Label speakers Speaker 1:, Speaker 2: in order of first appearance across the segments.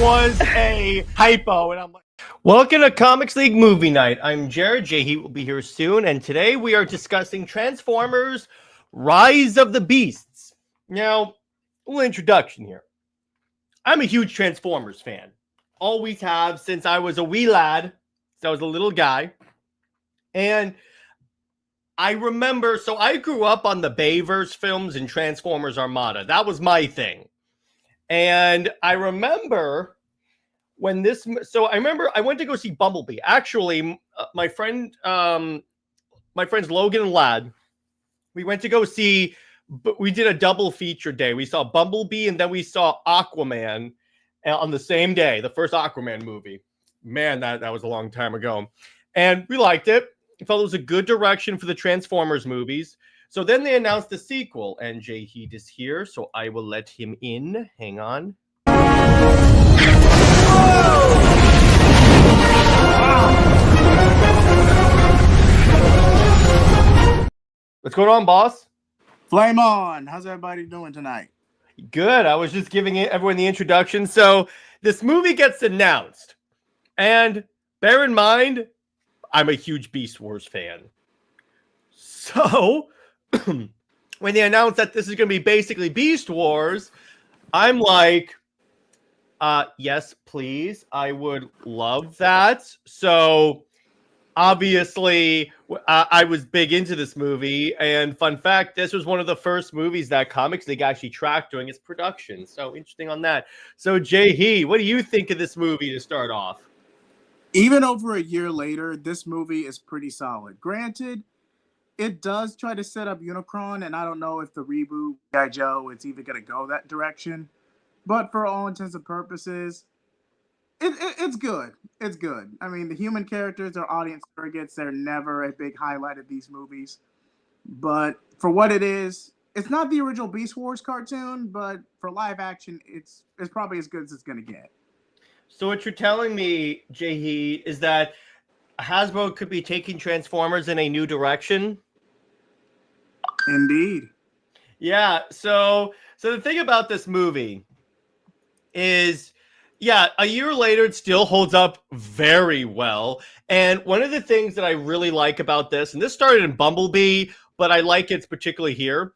Speaker 1: was a typo, and I'm like, welcome to Comics League Movie Night. I'm Jared. JJheat will be here soon, and today we are discussing Transformers: Rise of the Beasts. Now, a little introduction here. I'm a huge Transformers fan. Always have since I was a wee lad, since I was a little guy. And I remember, so I grew up on the Bayverse films and Transformers Armada. That was my thing. And I remember when this, so I remember I went to go see Bumblebee. Actually, my friends Logan and Lad, we went to go see, but we did a double feature day. We saw Bumblebee and then we saw Aquaman on the same day, the first Aquaman movie. Man, that was a long time ago. And we liked it. I felt it was a good direction for the Transformers movies. So then they announced the sequel, and JJheat is here, so I will let him in. Hang on. What's going on, boss?
Speaker 2: Flame on. How's everybody doing tonight?
Speaker 1: Good. I was just giving everyone the introduction. So this movie gets announced, and bear in mind, I'm a huge Beast Wars fan. So when they announced that this is going to be basically Beast Wars, I'm like, yes, please. I would love that. So obviously, I was big into this movie. And fun fact, this was one of the first movies that Comics League actually tracked during its production. So interesting on that. So JJheat, what do you think of this movie to start off?
Speaker 2: Even over a year later, this movie is pretty solid. Granted, it does try to set up Unicron, and I don't know if the reboot G.I. Joe is even going to go that direction. But for all intents and purposes, it's good. It's good. I mean, the human characters are audience surrogates. They're never a big highlight of these movies. But for what it is, it's not the original Beast Wars cartoon, but for live action, it's probably as good as it's going to get.
Speaker 1: So what you're telling me, JJheat, is that Hasbro could be taking Transformers in a new direction?
Speaker 2: Indeed.
Speaker 1: Yeah, so the thing about this movie is, yeah, a year later, it still holds up very well. And one of the things that I really like about this, and this started in Bumblebee, but I like it particularly here,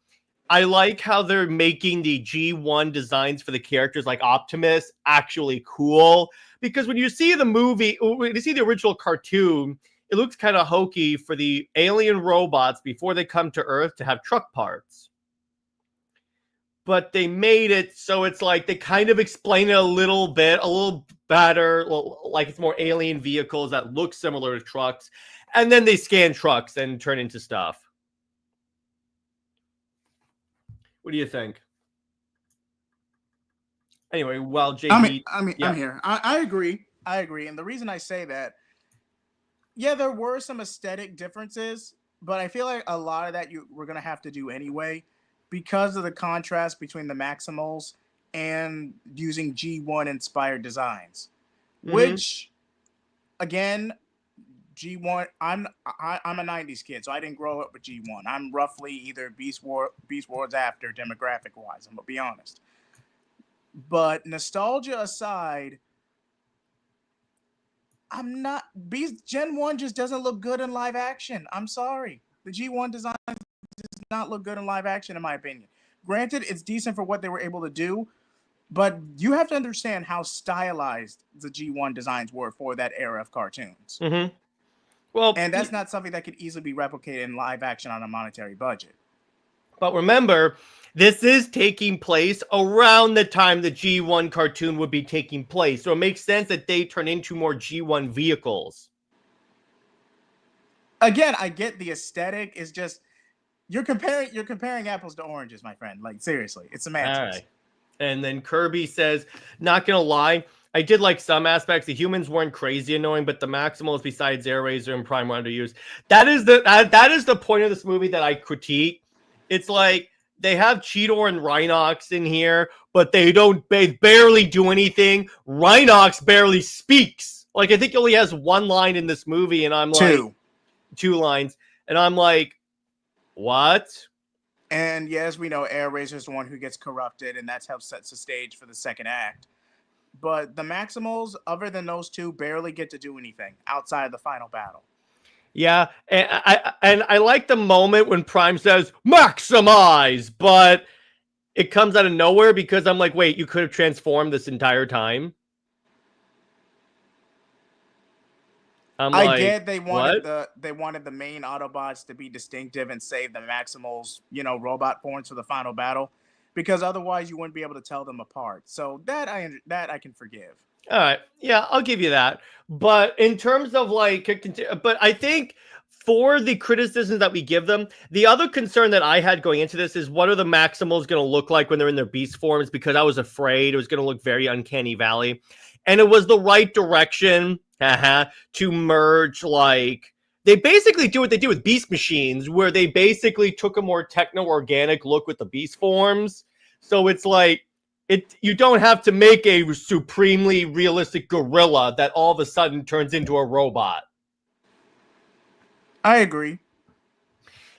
Speaker 1: I like how they're making the G1 designs for the characters like Optimus actually cool. Because when you see the movie, when you see the original cartoon, it looks kind of hokey for the alien robots before they come to Earth to have truck parts. But they made it so it's like they kind of explain it a little bit, a little better, like it's more alien vehicles that look similar to trucks. And then they scan trucks and turn into stuff. What do you think? Anyway, while JJheat...
Speaker 2: I'm here. I agree. And the reason I say that, yeah, there were some aesthetic differences, but I feel like a lot of that we're going to have to do anyway because of the contrast between the Maximals and using G1 inspired designs. Mm-hmm. Which, again, G1, I'm a 90s kid, so I didn't grow up with G1. I'm roughly either Beast Wars after demographic-wise, I'm going to be honest. But nostalgia aside, Gen 1 just doesn't look good in live action. I'm sorry. The G1 design does not look good in live action, in my opinion. Granted, it's decent for what they were able to do, but you have to understand how stylized the G1 designs were for that era of cartoons.
Speaker 1: Mm-hmm. Well,
Speaker 2: and that's not something that could easily be replicated in live action on a monetary budget.
Speaker 1: But remember, this is taking place around the time the G1 cartoon would be taking place. So it makes sense that they turn into more G1 vehicles.
Speaker 2: Again, I get the aesthetic. It's just you're comparing apples to oranges, my friend. Like, seriously, it's semantics.
Speaker 1: All right. And then Kirby says, not gonna lie, I did like some aspects. The humans weren't crazy annoying, but the Maximals besides Air Razor and Prime were underused. That is the point of this movie that I critique. It's like they have Cheetor and Rhinox in here, but they barely do anything. Rhinox barely speaks. Like, I think he only has one line in this movie, and I'm like... Two lines. And I'm like, what?
Speaker 2: And yes, we know Air Razor is the one who gets corrupted, and that's how sets the stage for the second act. but the Maximals, other than those two, barely get to do anything outside of the final battle.
Speaker 1: Yeah, and I like the moment when Prime says maximize, but it comes out of nowhere because I'm like, wait, you could have transformed this entire time. I'm
Speaker 2: I
Speaker 1: like,
Speaker 2: get they
Speaker 1: what?
Speaker 2: wanted the main Autobots to be distinctive and save the Maximals, robot forms for the final battle, because otherwise you wouldn't be able to tell them apart. So that I can forgive.
Speaker 1: All right, yeah, I'll give you that. But in terms of like, but I think for the criticisms that we give them, the other concern that I had going into this is what are the Maximals going to look like when they're in their beast forms? Because I was afraid it was going to look very Uncanny Valley, and it was the right direction to merge. Like they basically do what they do with Beast Machines, where they basically took a more techno-organic look with the beast forms. So it's like you don't have to make a supremely realistic gorilla that all of a sudden turns into a robot.
Speaker 2: I agree.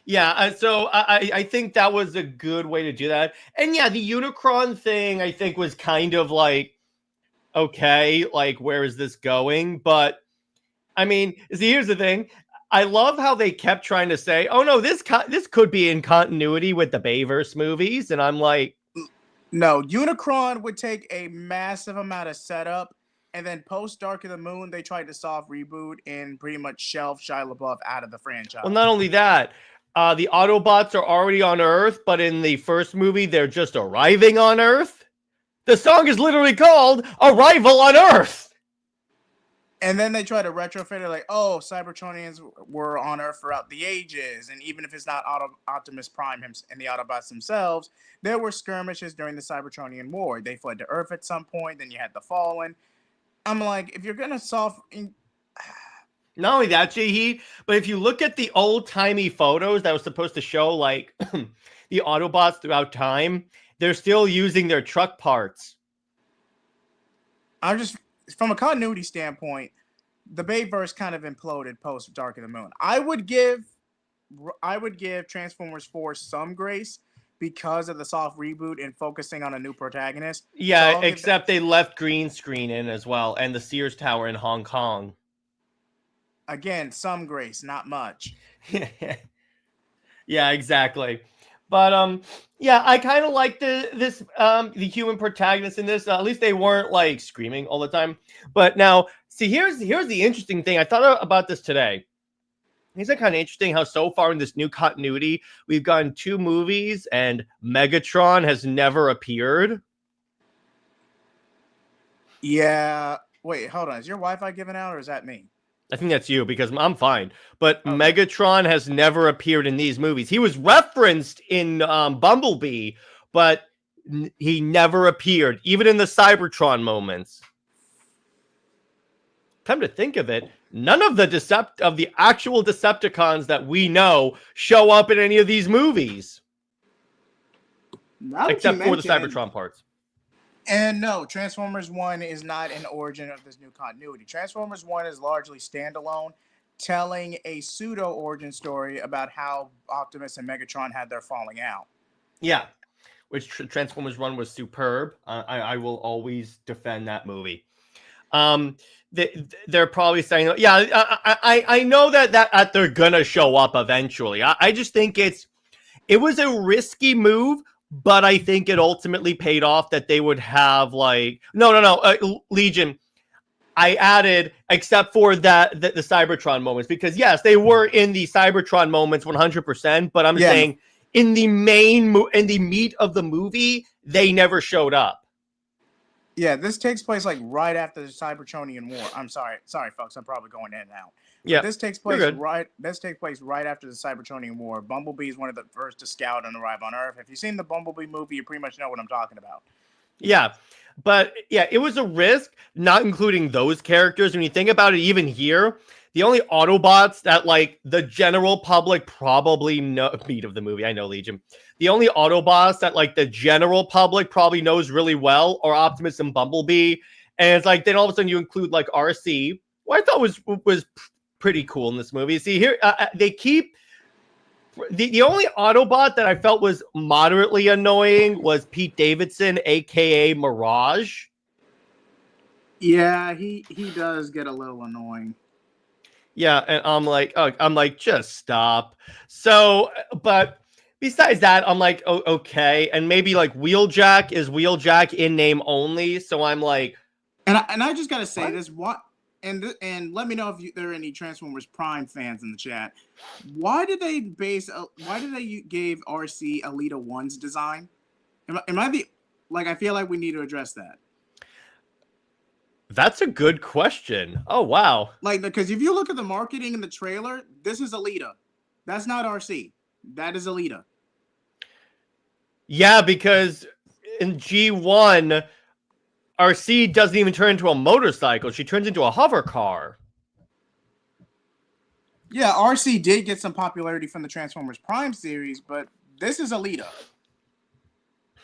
Speaker 1: Yeah, so I think that was a good way to do that. And yeah, the Unicron thing I think was kind of like, okay, like where is this going? But I mean, see, here's the thing. I love how they kept trying to say, "Oh no, this could be in continuity with the Bayverse movies," and I'm like,
Speaker 2: No, Unicron would take a massive amount of setup, and then post Dark of the Moon, they tried to soft reboot and pretty much shelve Shia LaBeouf out of the franchise.
Speaker 1: well, not only that, the Autobots are already on Earth, but in the first movie, they're just arriving on Earth. The song is literally called "Arrival on Earth."
Speaker 2: And then they try to retrofit it like, oh, Cybertronians were on Earth throughout the ages. And even if it's not Optimus Prime and the Autobots themselves, there were skirmishes during the Cybertronian War. They fled to Earth at some point. Then you had the Fallen. I'm like, if you're going to solve...
Speaker 1: Not only that, JJheat, but if you look at the old-timey photos that was supposed to show, like, the Autobots throughout time, they're still using their truck parts.
Speaker 2: I'm just... From a continuity standpoint, the Bayverse kind of imploded post Dark of the Moon. I would give Transformers 4 some grace because of the soft reboot and focusing on a new protagonist.
Speaker 1: Yeah, so except they left green screen in as well, and the Sears Tower in Hong Kong.
Speaker 2: Again, some grace, not much.
Speaker 1: Yeah, exactly. But yeah, I kind of like the human protagonist in this. At least they weren't like screaming all the time. But now, see, here's the interesting thing. I thought about this today. Isn't it kind of interesting how so far in this new continuity we've gotten 2 movies and Megatron has never appeared?
Speaker 2: Yeah. Wait, hold on. Is your Wi-Fi giving out, or is that me?
Speaker 1: I think that's you because I'm fine. But okay. Megatron has never appeared in these movies. He was referenced in Bumblebee, but he never appeared, even in the Cybertron moments. Come to think of it, none of the actual Decepticons that we know show up in any of these movies. Except for the Cybertron parts.
Speaker 2: And no, Transformers 1 is not an origin of this new continuity. Transformers 1 is largely standalone, telling a pseudo-origin story about how Optimus and Megatron had their falling out.
Speaker 1: Yeah, which Transformers 1 was superb. I will always defend that movie. They're probably saying, yeah, I know that they're going to show up eventually. I just think it was a risky move, but I think it ultimately paid off that they would have like Legion. I added except for the Cybertron moments because yes, they were in the Cybertron moments 100%. But I'm saying in the meat of the movie, they never showed up.
Speaker 2: Yeah, this takes place like right after the Cybertronian War. I'm sorry, folks. I'm probably going in and out.
Speaker 1: Yeah,
Speaker 2: this takes place right after the Cybertronian War. Bumblebee is one of the first to scout and arrive on Earth. If you've seen the Bumblebee movie, you pretty much know what I'm talking about.
Speaker 1: Yeah, but yeah, it was a risk, not including those characters. When you think about it, even here, the only Autobots that like the general public probably know meat of the movie. I know Legion. The only Autobots that like the general public probably knows really well are Optimus and Bumblebee. And it's like then all of a sudden you include like RC, what I thought was pretty cool in this movie. See here, they keep the only Autobot that I felt was moderately annoying was Pete Davidson, aka Mirage.
Speaker 2: Yeah, he does get a little annoying.
Speaker 1: Yeah, and I'm like, just stop. So, but besides that, I'm like, oh, okay, and maybe like Wheeljack is Wheeljack in name only. So I'm like,
Speaker 2: And I just gotta say
Speaker 1: what?
Speaker 2: this: what and let me know if there are any Transformers Prime fans in the chat. Why did they Why did they gave RC Alita One's design? Am I the like? I feel like we need to address that.
Speaker 1: That's a good question. Oh wow.
Speaker 2: Like, because if you look at the marketing in the trailer, this is Alita. That's not RC. That is Alita.
Speaker 1: Yeah, because in G1, RC doesn't even turn into a motorcycle. She turns into a hover car.
Speaker 2: Yeah, RC did get some popularity from the Transformers Prime series, but this is Alita.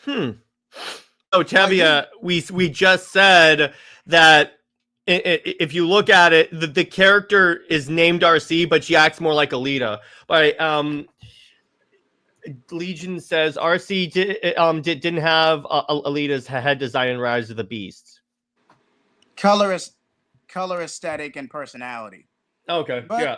Speaker 1: Oh, Tevia, we just said that if you look at it, the character is named RC, but she acts more like Alita. But Legion says RC didn't have Alita's head design in Rise of the Beasts.
Speaker 2: Color aesthetic, and personality.
Speaker 1: Okay, yeah.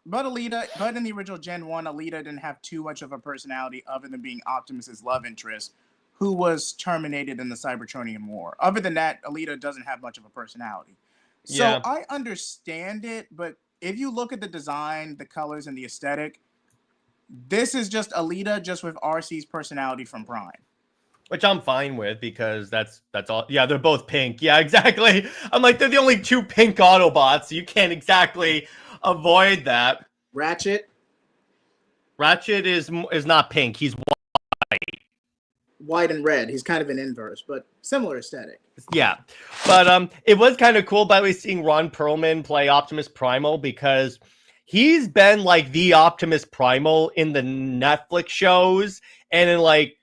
Speaker 2: But in the original Gen 1, Alita didn't have too much of a personality other than being Optimus's love interest, who was terminated in the Cybertronian War. Other than that, Alita doesn't have much of a personality. So
Speaker 1: Yeah.
Speaker 2: I understand it, but if you look at the design, the colors, and the aesthetic, this is just Alita, just with RC's personality from Prime.
Speaker 1: Which I'm fine with because that's all. Yeah, they're both pink. Yeah, exactly. I'm like, they're the only two pink Autobots. So you can't exactly avoid that.
Speaker 2: Ratchet
Speaker 1: is not pink. He's
Speaker 2: white and red. He's kind of an inverse, but similar aesthetic.
Speaker 1: Yeah, but it was kind of cool, by the way, seeing Ron Perlman play Optimus Primal because he's been like the Optimus Primal in the Netflix shows and in like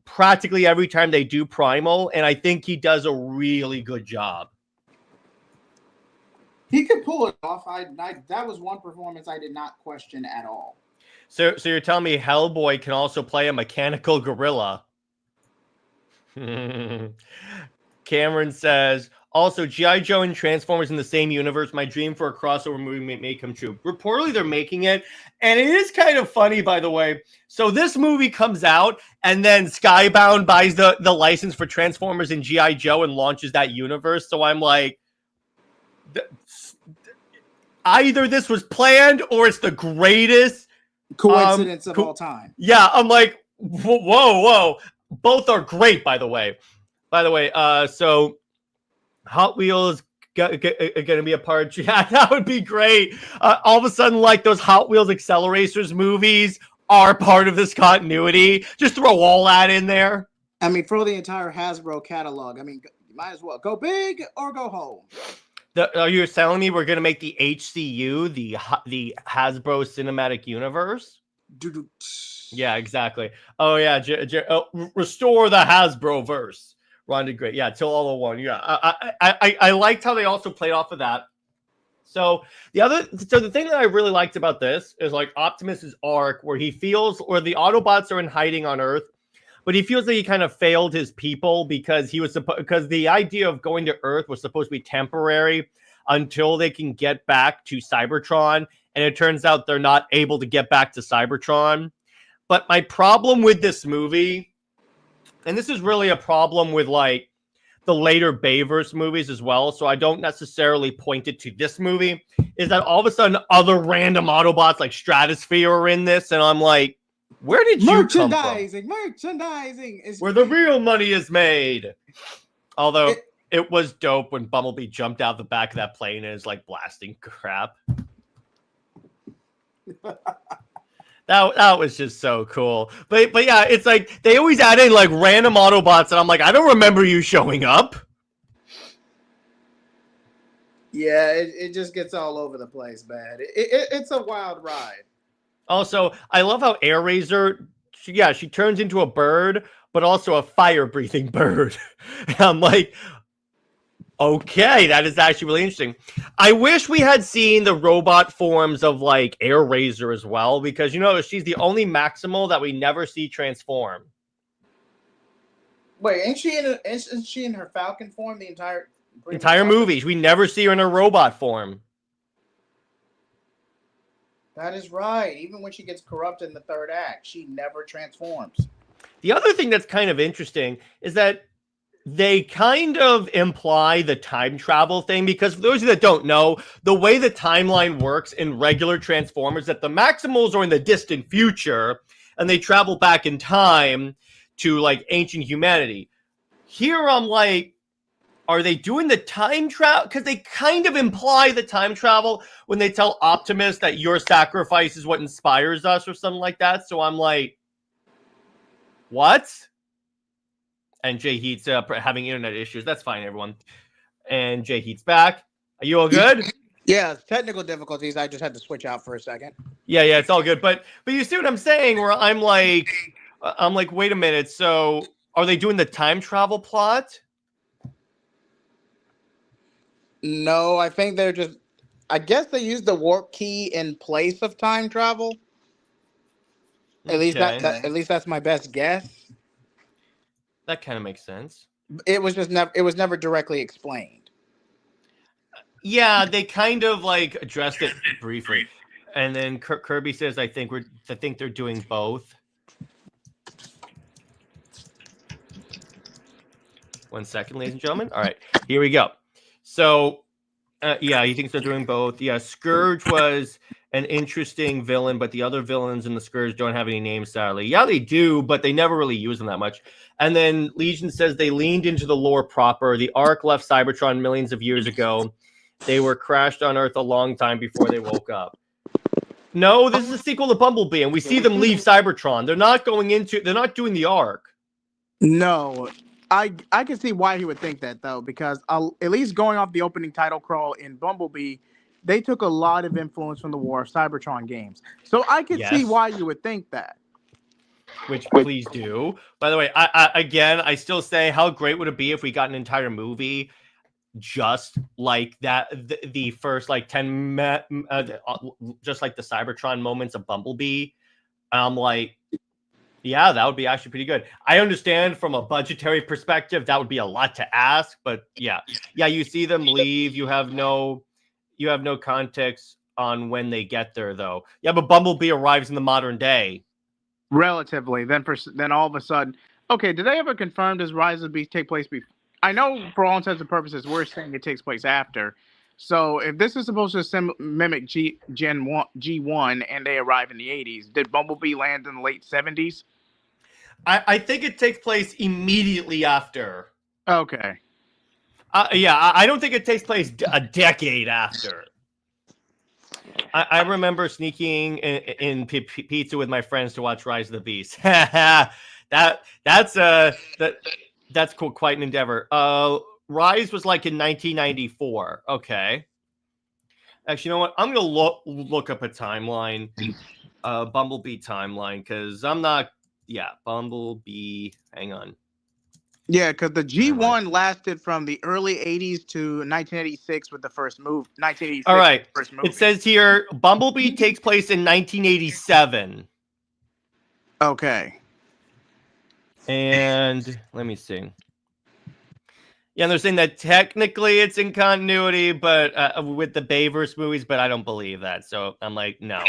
Speaker 1: practically every time they do Primal, and I think he does a really good job.
Speaker 2: He could pull it off. That was one performance I did not question at all.
Speaker 1: So you're telling me Hellboy can also play a mechanical gorilla? Cameron says, also, G.I. Joe and Transformers in the same universe. My dream for a crossover movie may come true. Reportedly, they're making it. And it is kind of funny, by the way. So this movie comes out, and then Skybound buys the license for Transformers and G.I. Joe and launches that universe. So I'm like, either this was planned or it's the greatest
Speaker 2: coincidence of all time.
Speaker 1: Yeah, I'm like, whoa. Both are great, by the way. So Hot Wheels going to be a part. Yeah, that would be great. All of a sudden, like those Hot Wheels Acceleracers movies are part of this continuity. Just throw all that in there.
Speaker 2: I mean, throw the entire Hasbro catalog. I mean, you might as well go big or go home.
Speaker 1: Are you telling me we're going to make the HCU, the Hasbro Cinematic Universe? Yeah, exactly. Oh yeah, restore the Hasbro verse. Ron did great. Yeah, till all of one. Yeah, I liked how they also played off of that. So the thing that I really liked about this is like Optimus's arc, where he feels, or the Autobots are in hiding on Earth, but he feels that he kind of failed his people because because the idea of going to Earth was supposed to be temporary until they can get back to Cybertron, and it turns out they're not able to get back to Cybertron. But my problem with this movie, and this is really a problem with like the later Bayverse movies as well, so I don't necessarily point it to this movie, is that all of a sudden other random Autobots like Stratosphere are in this, and I'm like, where did you come from?
Speaker 2: Merchandising is
Speaker 1: where the real money is made. Although it was dope when Bumblebee jumped out the back of that plane and is like blasting crap. That was just so cool. But yeah, it's like they always add in like random Autobots, and I'm like, I don't remember you showing up.
Speaker 2: Yeah, it just gets all over the place, man. It's a wild ride.
Speaker 1: Also, I love how Airazor, she turns into a bird, but also a fire-breathing bird. And I'm like, okay, that is actually really interesting. I wish we had seen the robot forms of like Airazor as well, because she's the only Maximal that we never see transform.
Speaker 2: Wait, isn't she in her Falcon form the entire?
Speaker 1: Entire movies. We never see her in her robot form.
Speaker 2: That is right. Even when she gets corrupted in the third act, she never transforms.
Speaker 1: The other thing that's kind of interesting is that they kind of imply the time travel thing, because for those of you that don't know, the way the timeline works in regular Transformers, that the Maximals are in the distant future and they travel back in time to like ancient humanity. Here I'm like, are they doing the time travel? Because they kind of imply the time travel when they tell Optimus that your sacrifice is what inspires us or something like that. So I'm like, what? And JJheat's having internet issues. That's fine, everyone. And JJheat's back. Are you all good?
Speaker 2: Yeah, technical difficulties. I just had to switch out for a second.
Speaker 1: Yeah, it's all good. But you see what I'm saying? Where I'm like, wait a minute. So are they doing the time travel plot?
Speaker 2: No, I think they're just. I guess they use the warp key in place of time travel. At least at least that's my best guess.
Speaker 1: That kind of makes sense.
Speaker 2: It was just never. It was never directly explained.
Speaker 1: Yeah, they kind of like addressed it briefly, and then Kirby says, "I think they're doing both." 1 second, ladies and gentlemen. All right, here we go. So, yeah, he thinks they're doing both. Yeah, Scourge was an interesting villain, but the other villains in the Scourge don't have any names, sadly. Yeah, they do, but they never really use them that much. And then Legion says they leaned into the lore proper. The Ark left Cybertron millions of years ago. They were crashed on Earth a long time before they woke up. No, this is a sequel to Bumblebee, and we see them leave Cybertron. They're not doing the Ark.
Speaker 2: No, I can see why he would think that, though, because at least going off the opening title crawl in Bumblebee, they took a lot of influence from the War of Cybertron games. So I can see why you would think that.
Speaker 1: Which please do. By the way, I still say, how great would it be if we got an entire movie just like that, the first like 10 just like the Cybertron moments of Bumblebee. I'm like, yeah, that would be actually pretty good. I understand from a budgetary perspective that would be a lot to ask, but yeah, you see them leave. You have no context on when they get there, though. Yeah, but Bumblebee arrives in the modern day.
Speaker 2: Relatively, then all of a sudden, okay, did they ever confirm does Rise of the Beast take place before? I know for all intents and purposes we're saying it takes place after. So if this is supposed to mimic G1 and they arrive in the 80s, did Bumblebee land in the late 70s?
Speaker 1: I think it takes place immediately after.
Speaker 2: Okay.
Speaker 1: Yeah, I don't think it takes place a decade after. I remember sneaking in pizza with my friends to watch Rise of the Beast. That's cool, quite an endeavor. Rise was like in 1994. Okay. Actually, you know what? I'm gonna look up a timeline, Bumblebee timeline, because I'm not. Yeah, Bumblebee. Hang on.
Speaker 2: Yeah, because the G1 lasted from the early 80s to 1986 with the first move. 1986.
Speaker 1: All right. First movie. It says here Bumblebee takes place in 1987.
Speaker 2: Okay.
Speaker 1: And let me see. Yeah, and they're saying that technically it's in continuity, but with the Bayverse movies, but I don't believe that. So I'm like, no.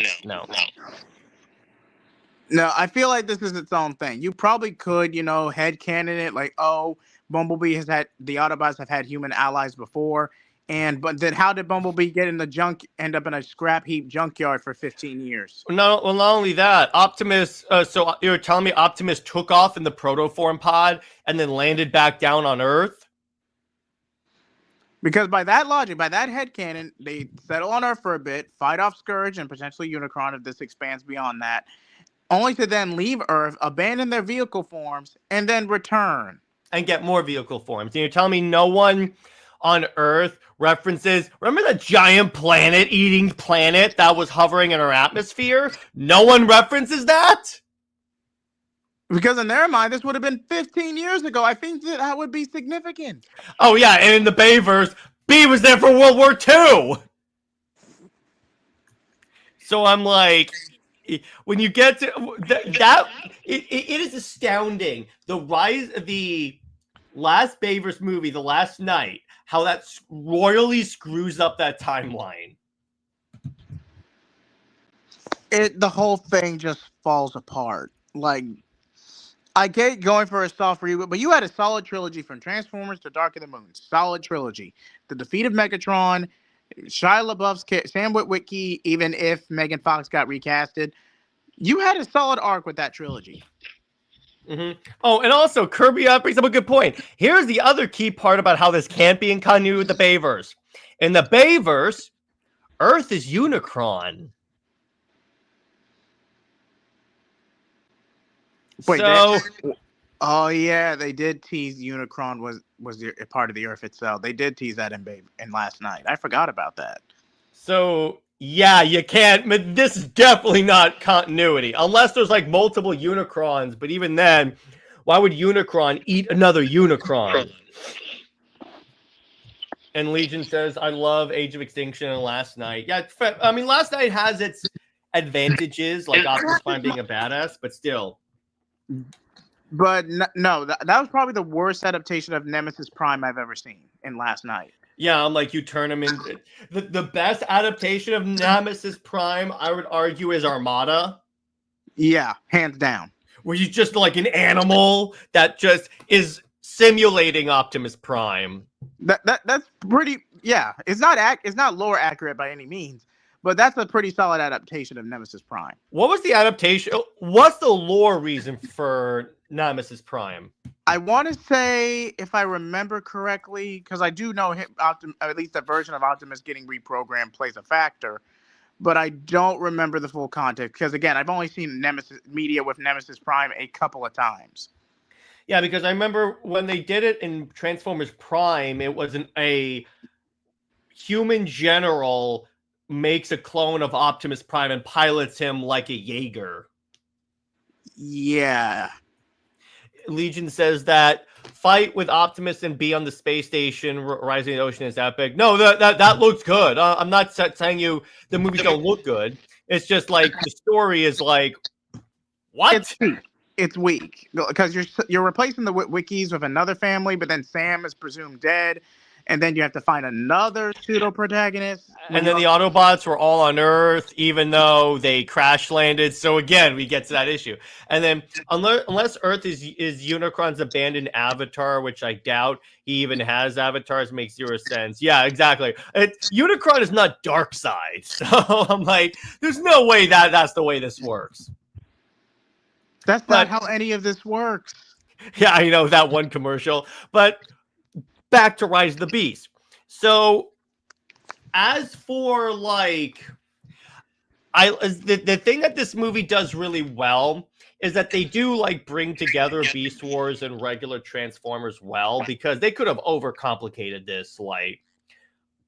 Speaker 2: No, I feel like this is its own thing. You probably could, headcanon it like, oh, Bumblebee has had the Autobots have had human allies before, but then how did Bumblebee get in the end up in a scrap heap junkyard for 15 years?
Speaker 1: No, well, not only that, Optimus. So you're telling me Optimus took off in the protoform pod and then landed back down on Earth?
Speaker 2: Because by that logic, by that headcanon, they settle on Earth for a bit, fight off Scourge and potentially Unicron if this expands beyond that, only to then leave Earth, abandon their vehicle forms, and then return.
Speaker 1: And get more vehicle forms. And you're telling me no one on Earth references, remember the giant planet-eating planet that was hovering in our atmosphere? No one references that?
Speaker 2: Because in their mind, this would have been 15 years ago. I think that would be significant.
Speaker 1: Oh, yeah, and in the Bayverse, B was there for World War II! So I'm like, when you get to that, it is astounding. The last Bayverse movie, The Last Night, how that royally screws up that timeline.
Speaker 2: The whole thing just falls apart. Like, I get going for a soft reboot, but you had a solid trilogy from Transformers to Dark of the Moon. Solid trilogy. The defeat of Megatron, Shia LaBeouf's Sam Witwicky, even if Megan Fox got recasted. You had a solid arc with that trilogy.
Speaker 1: Mm-hmm. Oh, and also Kirby brings up a good point. Here's the other key part about how this can't be in continuity with the Bayverse. In the Bayverse, Earth is Unicron.
Speaker 2: Wait,
Speaker 1: so,
Speaker 2: oh yeah, they did tease Unicron was a part of the Earth itself. They did tease that in last night. I forgot about that.
Speaker 1: So yeah, you can't. This is definitely not continuity unless there's like multiple Unicrons. But even then, why would Unicron eat another Unicron? And Legion says, "I love Age of Extinction and Last Night." Yeah, I mean, Last Night has its advantages, like Optimus Prime being a badass, but still.
Speaker 2: But no, that was probably the worst adaptation of Nemesis Prime I've ever seen in Last Night.
Speaker 1: Yeah, I'm like, you turn him into the best adaptation of Nemesis Prime, I would argue, is Armada.
Speaker 2: Yeah, hands down.
Speaker 1: Where he's just like an animal that just is simulating Optimus Prime.
Speaker 2: That's pretty. Yeah, it's not lore accurate by any means, but that's a pretty solid adaptation of Nemesis Prime.
Speaker 1: What was the adaptation? What's the lore reason for Nemesis Prime?
Speaker 2: I want to say, if I remember correctly, because I do know at least a version of Optimus getting reprogrammed plays a factor, but I don't remember the full context because, again, I've only seen Nemesis media with Nemesis Prime a couple of times.
Speaker 1: Yeah, because I remember when they did it in Transformers Prime, it wasn't a human general makes a clone of Optimus Prime and pilots him like a Jaeger.
Speaker 2: Yeah.
Speaker 1: Legion says that fight with Optimus and B on the space station, rising in the ocean is epic. No, that looks good. I'm not saying the movies don't look good. It's just like the story is like, what?
Speaker 2: It's weak because you're replacing the Wikis with another family, but then Sam is presumed dead, and then you have to find another pseudo protagonist.
Speaker 1: And then the Autobots were all on Earth, even though they crash landed. So again, we get to that issue. And then unless Earth is Unicron's abandoned avatar, which I doubt he even has avatars, makes zero sense. Yeah, exactly. Unicron is not Darkseid, so I'm like, there's no way that's the way this works.
Speaker 2: That's not how any of this works.
Speaker 1: Yeah, I know that one commercial. But back to Rise of the Beast. So as for like, the thing that this movie does really well is that they do like bring together Beast Wars and regular Transformers well, because they could have overcomplicated this like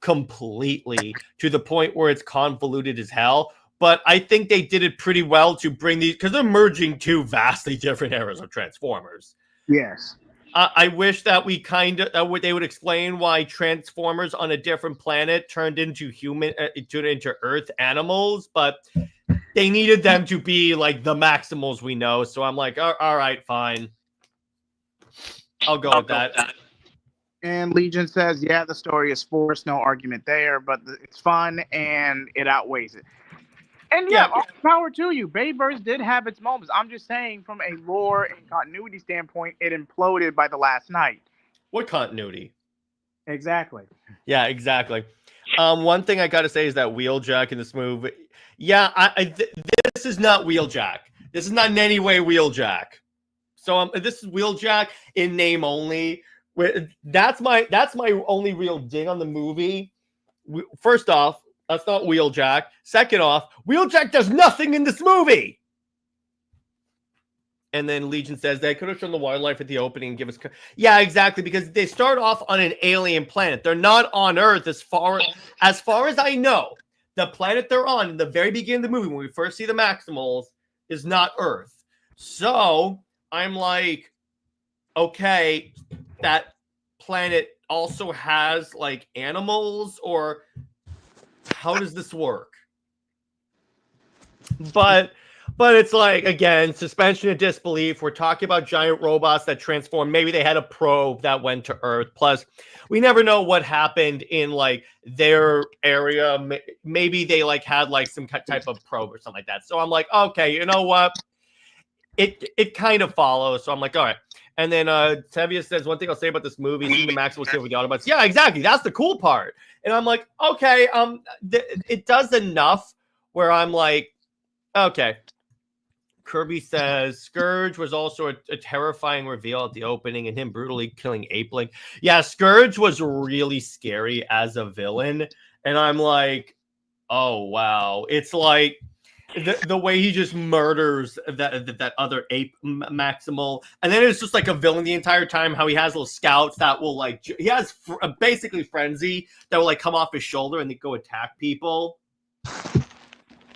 Speaker 1: completely to the point where it's convoluted as hell. But I think they did it pretty well to bring these, because they're merging two vastly different eras of Transformers.
Speaker 2: Yes.
Speaker 1: I wish that they would explain why Transformers on a different planet turned into into Earth animals, but they needed them to be like the Maximals we know. So I'm like, all right, fine. I'll go with that.
Speaker 2: And Legion says, yeah, the story is forced, no argument there, but it's fun and it outweighs it. And yeah, all power to you. Bayverse did have its moments. I'm just saying, from a lore and continuity standpoint, it imploded by the last night.
Speaker 1: What continuity?
Speaker 2: Exactly.
Speaker 1: Yeah, exactly. One thing I got to say is that Wheeljack in this movie. Yeah, this is not Wheeljack. This is not in any way Wheeljack. So this is Wheeljack in name only. That's my only real dig on the movie. First off, that's not Wheeljack. Second off, Wheeljack does nothing in this movie. And then Legion says they could have shown the wildlife at the opening and give us... Yeah, exactly, because they start off on an alien planet. They're not on Earth as far as I know. The planet they're on in the very beginning of the movie, when we first see the Maximals, is not Earth. So I'm like, okay, that planet also has like animals, or how does this work? But But it's like, again, suspension of disbelief. We're talking about giant robots that transform. Maybe they had a probe that went to Earth. Plus, we never know what happened in like their area. Maybe they like had like some type of probe or something like that. So I'm like, okay, you know what? It kind of follows. So I'm like, all right. And then Tevia says, one thing I'll say about this movie, seeing the Maximals here with the Autobots. Yeah, exactly. That's the cool part. And I'm like, okay, it does enough where I'm like, okay. Kirby says Scourge was also a terrifying reveal at the opening, and him brutally killing Apeling. Yeah, Scourge was really scary as a villain, and I'm like, oh wow, it's like the way he just murders that other ape Maximal, and then it's just like a villain the entire time. How he has little scouts that will like he has basically frenzy that will like come off his shoulder and they go attack people.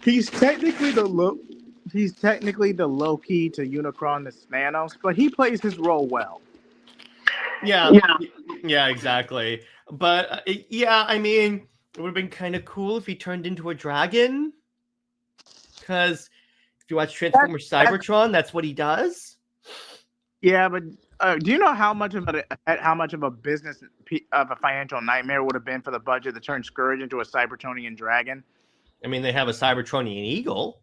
Speaker 2: He's technically the Loki to Unicron to Thanos, but he plays his role well.
Speaker 1: Yeah, exactly. But yeah, I mean, it would have been kind of cool if he turned into a dragon. Because if you watch Transformers Cybertron, that's what he does.
Speaker 2: Yeah, but do you know how much of a business of a financial nightmare would have been for the budget to turn Scourge into a Cybertronian dragon?
Speaker 1: I mean, they have a Cybertronian eagle.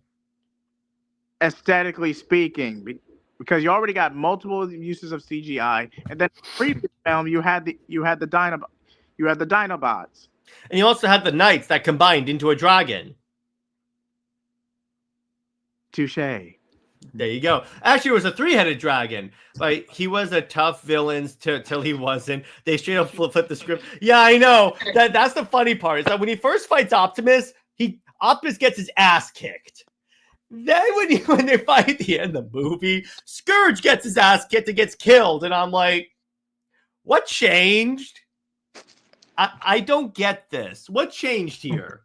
Speaker 2: Aesthetically speaking, because you already got multiple uses of CGI, and then the previous film you had the Dinobots,
Speaker 1: and you also had the Knights that combined into a dragon.
Speaker 2: Touche.
Speaker 1: There you go. Actually, it was a three-headed dragon, but he was a tough villain till he wasn't. They straight up flipped the script. Yeah, I know. That's the funny part is that when he first fights Optimus, Optimus gets his ass kicked. Then when they fight at the end of the movie, Scourge gets his ass kicked and gets killed, and I'm like, what changed? I don't get this. What changed here?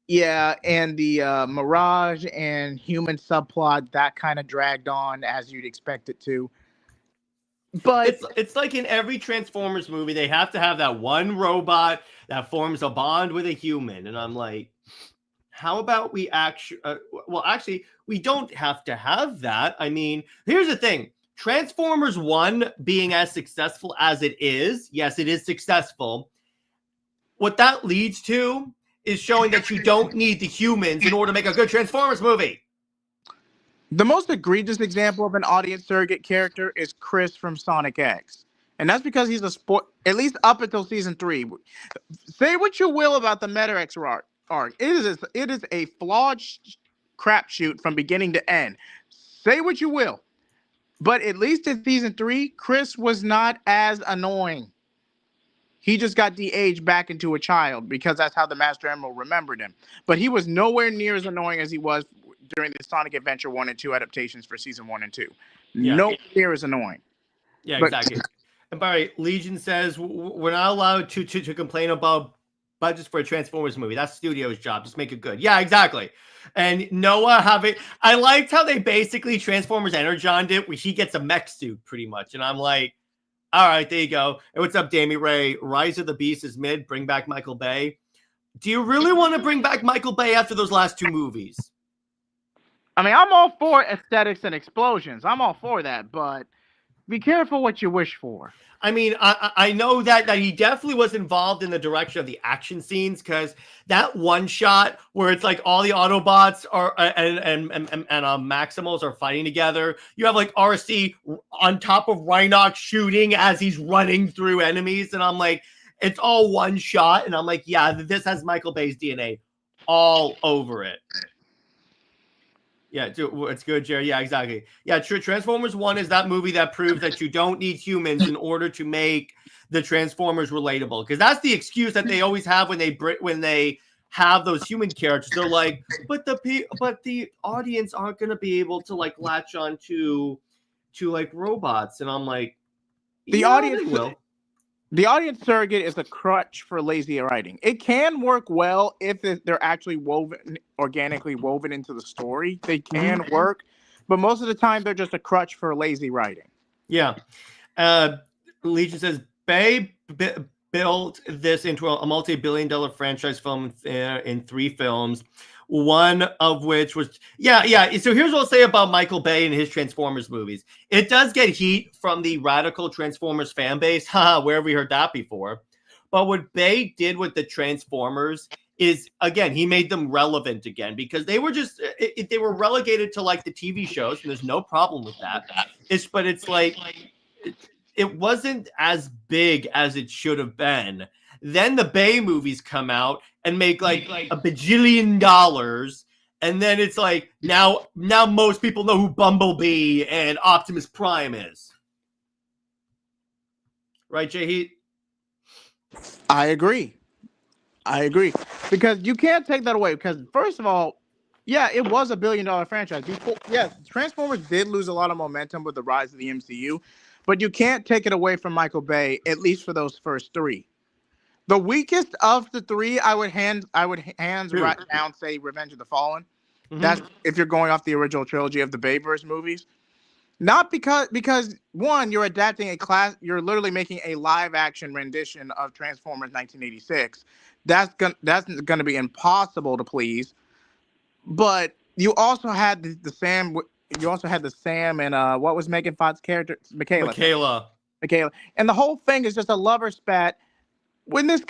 Speaker 2: Yeah, and the Mirage and human subplot that kind of dragged on as you'd expect it to. But
Speaker 1: it's like in every Transformers movie, they have to have that one robot that forms a bond with a human, and I'm like, how about we actually? Actually, we don't have to have that. I mean, here's the thing: Transformers 1 being as successful as it is, yes, it is successful. What that leads to is showing that you don't need the humans in order to make a good Transformers movie.
Speaker 2: The most egregious example of an audience surrogate character is Chris from Sonic X. And that's because he's a sport, at least up until season 3. Say what you will about the Meta-X arc. It is a flawed crapshoot from beginning to end. Say what you will. But at least in season 3, Chris was not as annoying. He just got de-aged back into a child because that's how the Master Emerald remembered him. But he was nowhere near as annoying as he was during the Sonic Adventure 1 and 2 adaptations for season 1 and 2.
Speaker 1: Yeah.
Speaker 2: Nowhere near as annoying.
Speaker 1: Yeah, exactly. And by the way, Legion says we're not allowed to complain about budgets for a Transformers movie. That's studio's job. Just make it good. Yeah, exactly. And Noah I liked how they basically Transformers Energoned it where he gets a mech suit pretty much. And I'm like, all right, there you go. And what's up, Damie Ray? Rise of the Beast is mid. Bring back Michael Bay. Do you really want to bring back Michael Bay after those last two movies?
Speaker 2: I mean, I'm all for aesthetics and explosions. I'm all for that, but be careful what you wish for.
Speaker 1: I mean, I know that he definitely was involved in the direction of the action scenes because that one shot where it's like all the Autobots are and Maximals are fighting together. You have like RC on top of Rhinox shooting as he's running through enemies, and I'm like, it's all one shot, and I'm like, yeah, this has Michael Bay's DNA all over it. Yeah, it's good, Jerry. Yeah, exactly. Yeah, true. Transformers 1 is that movie that proves that you don't need humans in order to make the Transformers relatable. Because that's the excuse that they always have when they have those human characters. They're like, but the audience aren't going to be able to like latch on to like robots. And I'm like,
Speaker 2: the audience will. The audience surrogate is a crutch for lazy writing. It can work well if they're actually organically woven into the story. They can work, but most of the time they're just a crutch for lazy writing.
Speaker 1: Yeah. Legion says, Bay built this into a multi-billion-dollar franchise film in 3 films. One of which was yeah. So here's what I'll say about Michael Bay and his Transformers movies. It does get heat from the radical Transformers fan base. Where have we heard that before? But what Bay did with the Transformers is, again, he made them relevant again, because they were just they were relegated to like the TV shows, and there's no problem with that. But it's like it wasn't as big as it should have been. Then the Bay movies come out and make like a bajillion dollars, and then it's like now most people know who Bumblebee and Optimus Prime is. Right, JJheat?
Speaker 2: I agree. Because you can't take that away. Because first of all, yeah, it was $1 billion franchise. Transformers did lose a lot of momentum with the rise of the MCU, but you can't take it away from Michael Bay, at least for those first three. The weakest of the three, I would hands right down say Revenge of the Fallen. Mm-hmm. That's if you're going off the original trilogy of the Bayverse movies. Not because one, you're adapting you're literally making a live action rendition of Transformers 1986. That's gonna be impossible to please. But you also had the Sam. You also had the Sam and what was Megan Fox's character? Michaela. And the whole thing is just a lover spat. When this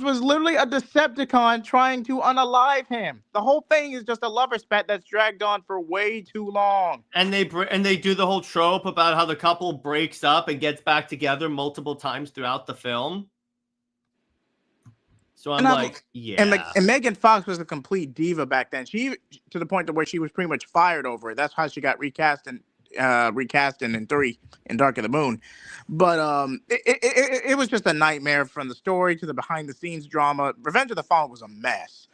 Speaker 2: was literally a Decepticon trying to unalive him. The whole thing is just a lover spat that's dragged on for way too long.
Speaker 1: And they do the whole trope about how the couple breaks up and gets back together multiple times throughout the film. So yeah.
Speaker 2: And Megan Fox was a complete diva back then. She, to the point to where she was pretty much fired over it. That's how she got recast in 3 in Dark of the Moon. But it was just a nightmare, from the story to the behind the scenes drama. Revenge of the Fallen was a mess.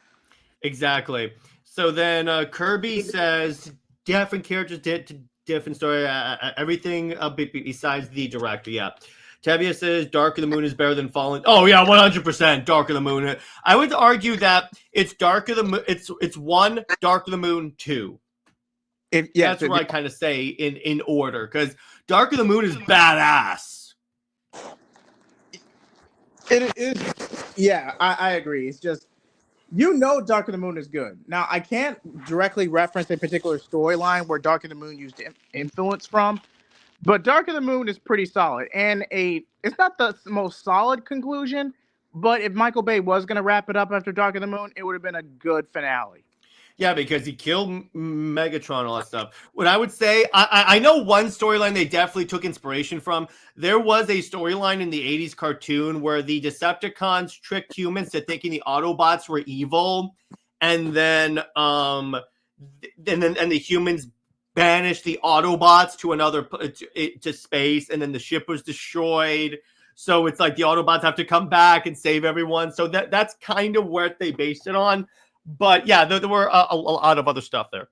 Speaker 1: Exactly. So then Kirby says different characters did different story, everything besides the director. Yeah. Tevia says Dark of the Moon is better than Fallen. Oh yeah, 100% Dark of the Moon. I would argue that it's Dark of the Moon. It's 1 Dark of the Moon 2. That's what I kind of say in order, because Dark of the Moon is badass.
Speaker 2: It is. Yeah, I agree. It's just, Dark of the Moon is good. Now, I can't directly reference a particular storyline where Dark of the Moon used influence from, but Dark of the Moon is pretty solid. And it's not the most solid conclusion, but if Michael Bay was going to wrap it up after Dark of the Moon, it would have been a good finale.
Speaker 1: Yeah, because he killed Megatron and all that stuff. What I would say, I know one storyline they definitely took inspiration from. There was a storyline in the 80s cartoon where the Decepticons tricked humans to thinking the Autobots were evil, and then the humans banished the Autobots to space, and then the ship was destroyed. So it's like the Autobots have to come back and save everyone. So that's kind of what they based it on. But yeah, there were a lot of other stuff there.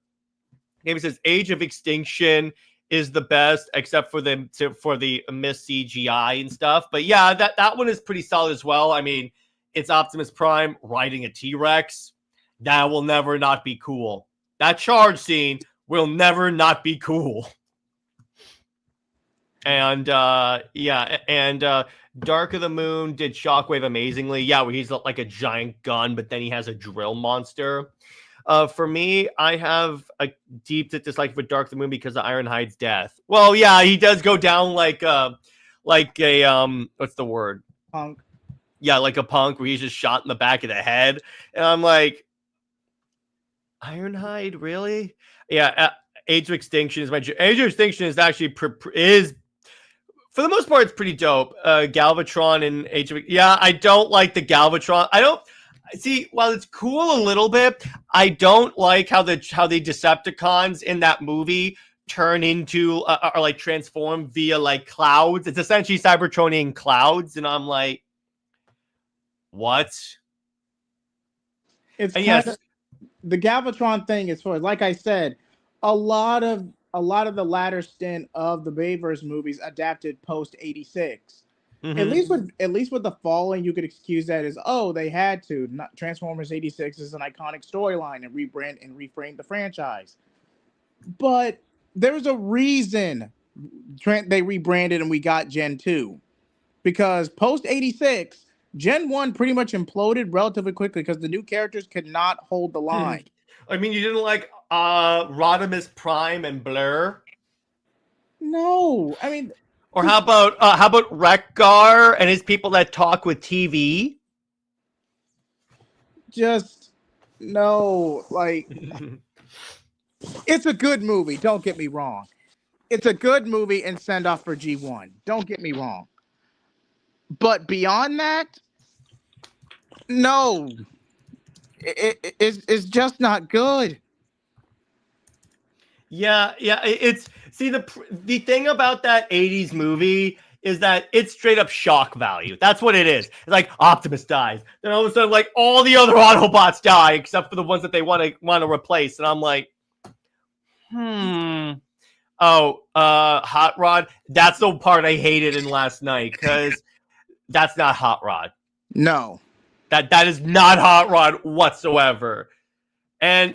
Speaker 1: Game says Age of Extinction is the best, except for the missed CGI and stuff. But yeah, that one is pretty solid as well. I mean, it's Optimus Prime riding a T-Rex. That will never not be cool. That charge scene will never not be cool. And Dark of the Moon did Shockwave amazingly. Yeah, where he's like a giant gun, but then he has a drill monster. For me, I have a deep dislike for Dark of the Moon because of Ironhide's death. Well, yeah, he does go down like a what's the word?
Speaker 2: Punk.
Speaker 1: Yeah, like a punk, where he's just shot in the back of the head. And I'm like, Ironhide, really? Yeah, Age of Extinction is my Age of Extinction is actually for the most part, it's pretty dope. Galvatron and Age of... Yeah, I don't like the Galvatron. I don't... See, while it's cool a little bit, I don't like how the Decepticons in that movie turn into... are like transform via like clouds. It's essentially Cybertronian clouds, and I'm like... What?
Speaker 2: It's the Galvatron thing is for, like I said, a lot of the latter stint of the Bayverse movies adapted post 86. Mm-hmm. At least with the Fallen, you could excuse that as, they had to. Transformers 86 is an iconic storyline and reframe the franchise. But there's a reason they rebranded and we got Gen 2. Because post 86, Gen 1 pretty much imploded relatively quickly because the new characters could not hold the line.
Speaker 1: I mean, you didn't like Optimus Prime and Blur?
Speaker 2: No, I mean,
Speaker 1: Or how about Wreck-Gar and his people that talk with TV?
Speaker 2: just no. Like, it's a good movie. Don't get me wrong. It's a good movie and send off for G1. Don't get me wrong. But beyond that, no. It's just not good.
Speaker 1: Yeah, it's see the thing about that 80s movie is that it's straight up shock value. That's what it is. It's like Optimus dies. Then all of a sudden, like all the other Autobots die except for the ones that they want to replace. And I'm like, Oh, Hot Rod. That's the part I hated in last night because that's not Hot Rod.
Speaker 2: No.
Speaker 1: That is not Hot Rod whatsoever. And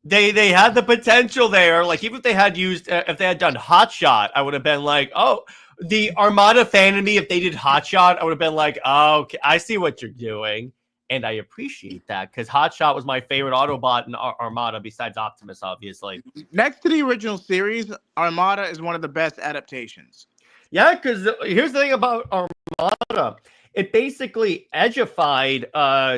Speaker 1: they had the potential there. Like even if they had done Hot Shot, I would have been like, oh, the Armada fan in me. If they did Hot Shot, I would have been like, oh, okay, I see what you're doing, and I appreciate that because Hot Shot was my favorite Autobot in Armada besides Optimus, obviously.
Speaker 2: Next to the original series, Armada is one of the best adaptations.
Speaker 1: Yeah, because here's the thing about Armada. It basically edgified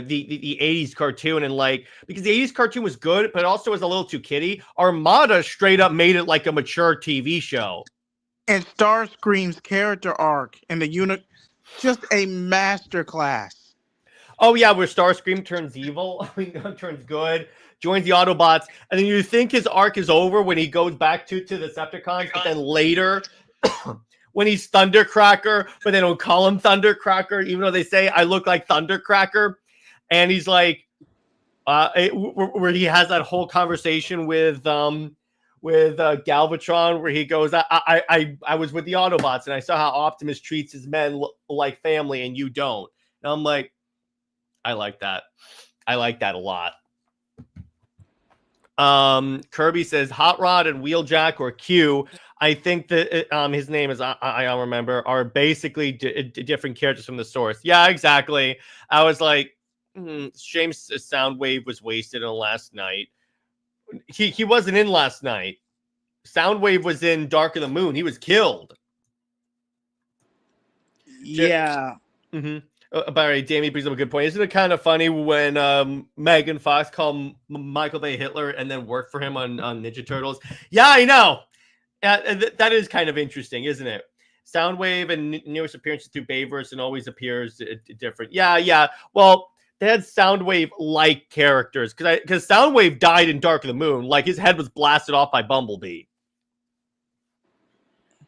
Speaker 1: the 80s cartoon and like because the 80s cartoon was good, but also was a little too kiddie. Armada straight up made it like a mature TV show.
Speaker 2: And Starscream's character arc and the unit, just a masterclass.
Speaker 1: Oh yeah, where Starscream turns evil, turns good, joins the Autobots, and then you think his arc is over when he goes back to the Decepticons, but then later. When he's Thundercracker, but they don't call him Thundercracker, even though they say I look like Thundercracker. And he's like, where he has that whole conversation with Galvatron, where he goes, I was with the Autobots and I saw how Optimus treats his men like family, and you don't. And I'm like, I like that. I like that a lot. Kirby says Hot Rod and Wheeljack or Q. I think that his name is I don't remember are basically different characters from the source. Yeah, exactly. I was like, shame Soundwave was wasted in last night. He wasn't in last night. Soundwave was in Dark of the Moon. He was killed.
Speaker 2: Yeah.
Speaker 1: By the way, Damien brings up a good point. Isn't it kind of funny when Megan Fox called Michael Bay Hitler and then worked for him on Ninja Turtles? Yeah, I know. That is kind of interesting, isn't it? Soundwave and newest appearances through Bayverse and always appears different. Yeah. Well, they had Soundwave-like characters because Soundwave died in Dark of the Moon. Like his head was blasted off by Bumblebee.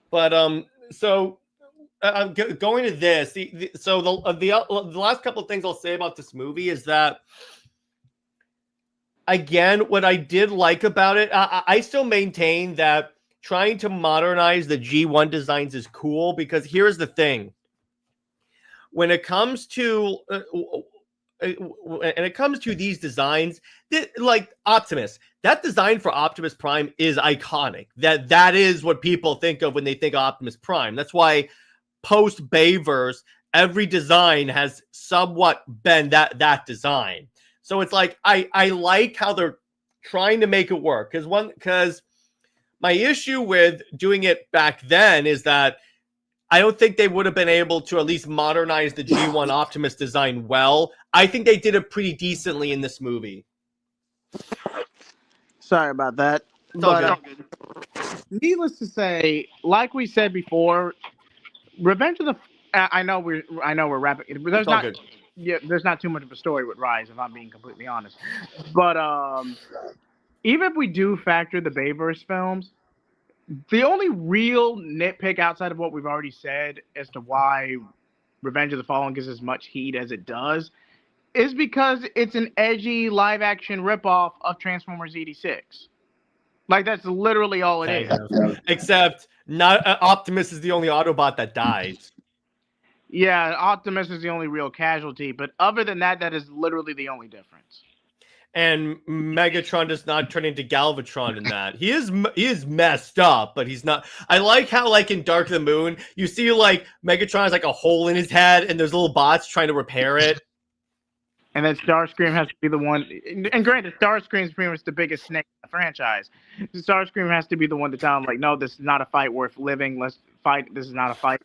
Speaker 1: But so going to this, the last couple of things I'll say about this movie is that. Again, what I did like about it, I still maintain that trying to modernize the G1 designs is cool because here's the thing. When it comes to these designs, like Optimus, that design for Optimus Prime is iconic. That is what people think of when they think of Optimus Prime. That's why post Bayverse, every design has somewhat been that design. So it's like I like how they're trying to make it work because my issue with doing it back then is that I don't think they would have been able to at least modernize the G1 Optimus design well. I think they did it pretty decently in this movie.
Speaker 2: Sorry about that.
Speaker 1: It's all good.
Speaker 2: Needless to say, like we said before, Revenge of the. I know we're wrapping. There's not. Good. Yeah, there's not too much of a story with Rise, if I'm being completely honest. But even if we do factor the Bayverse films, the only real nitpick outside of what we've already said as to why Revenge of the Fallen gets as much heat as it does is because it's an edgy live-action ripoff of Transformers 86. Like, that's literally all it is.
Speaker 1: Except not Optimus is the only Autobot that dies.
Speaker 2: Yeah, Optimus is the only real casualty, but other than that, that is literally the only difference.
Speaker 1: And Megatron does not turn into Galvatron in that. He is messed up, but he's not. I like how, like, in Dark of the Moon, you see, like, Megatron has, like, a hole in his head, and there's little bots trying to repair it.
Speaker 2: And then Starscream has to be the one. And granted, Starscream's pretty much the biggest snake in the franchise. Starscream has to be the one to tell him, like, no, this is not a fight worth living. Let's fight. This is not a fight.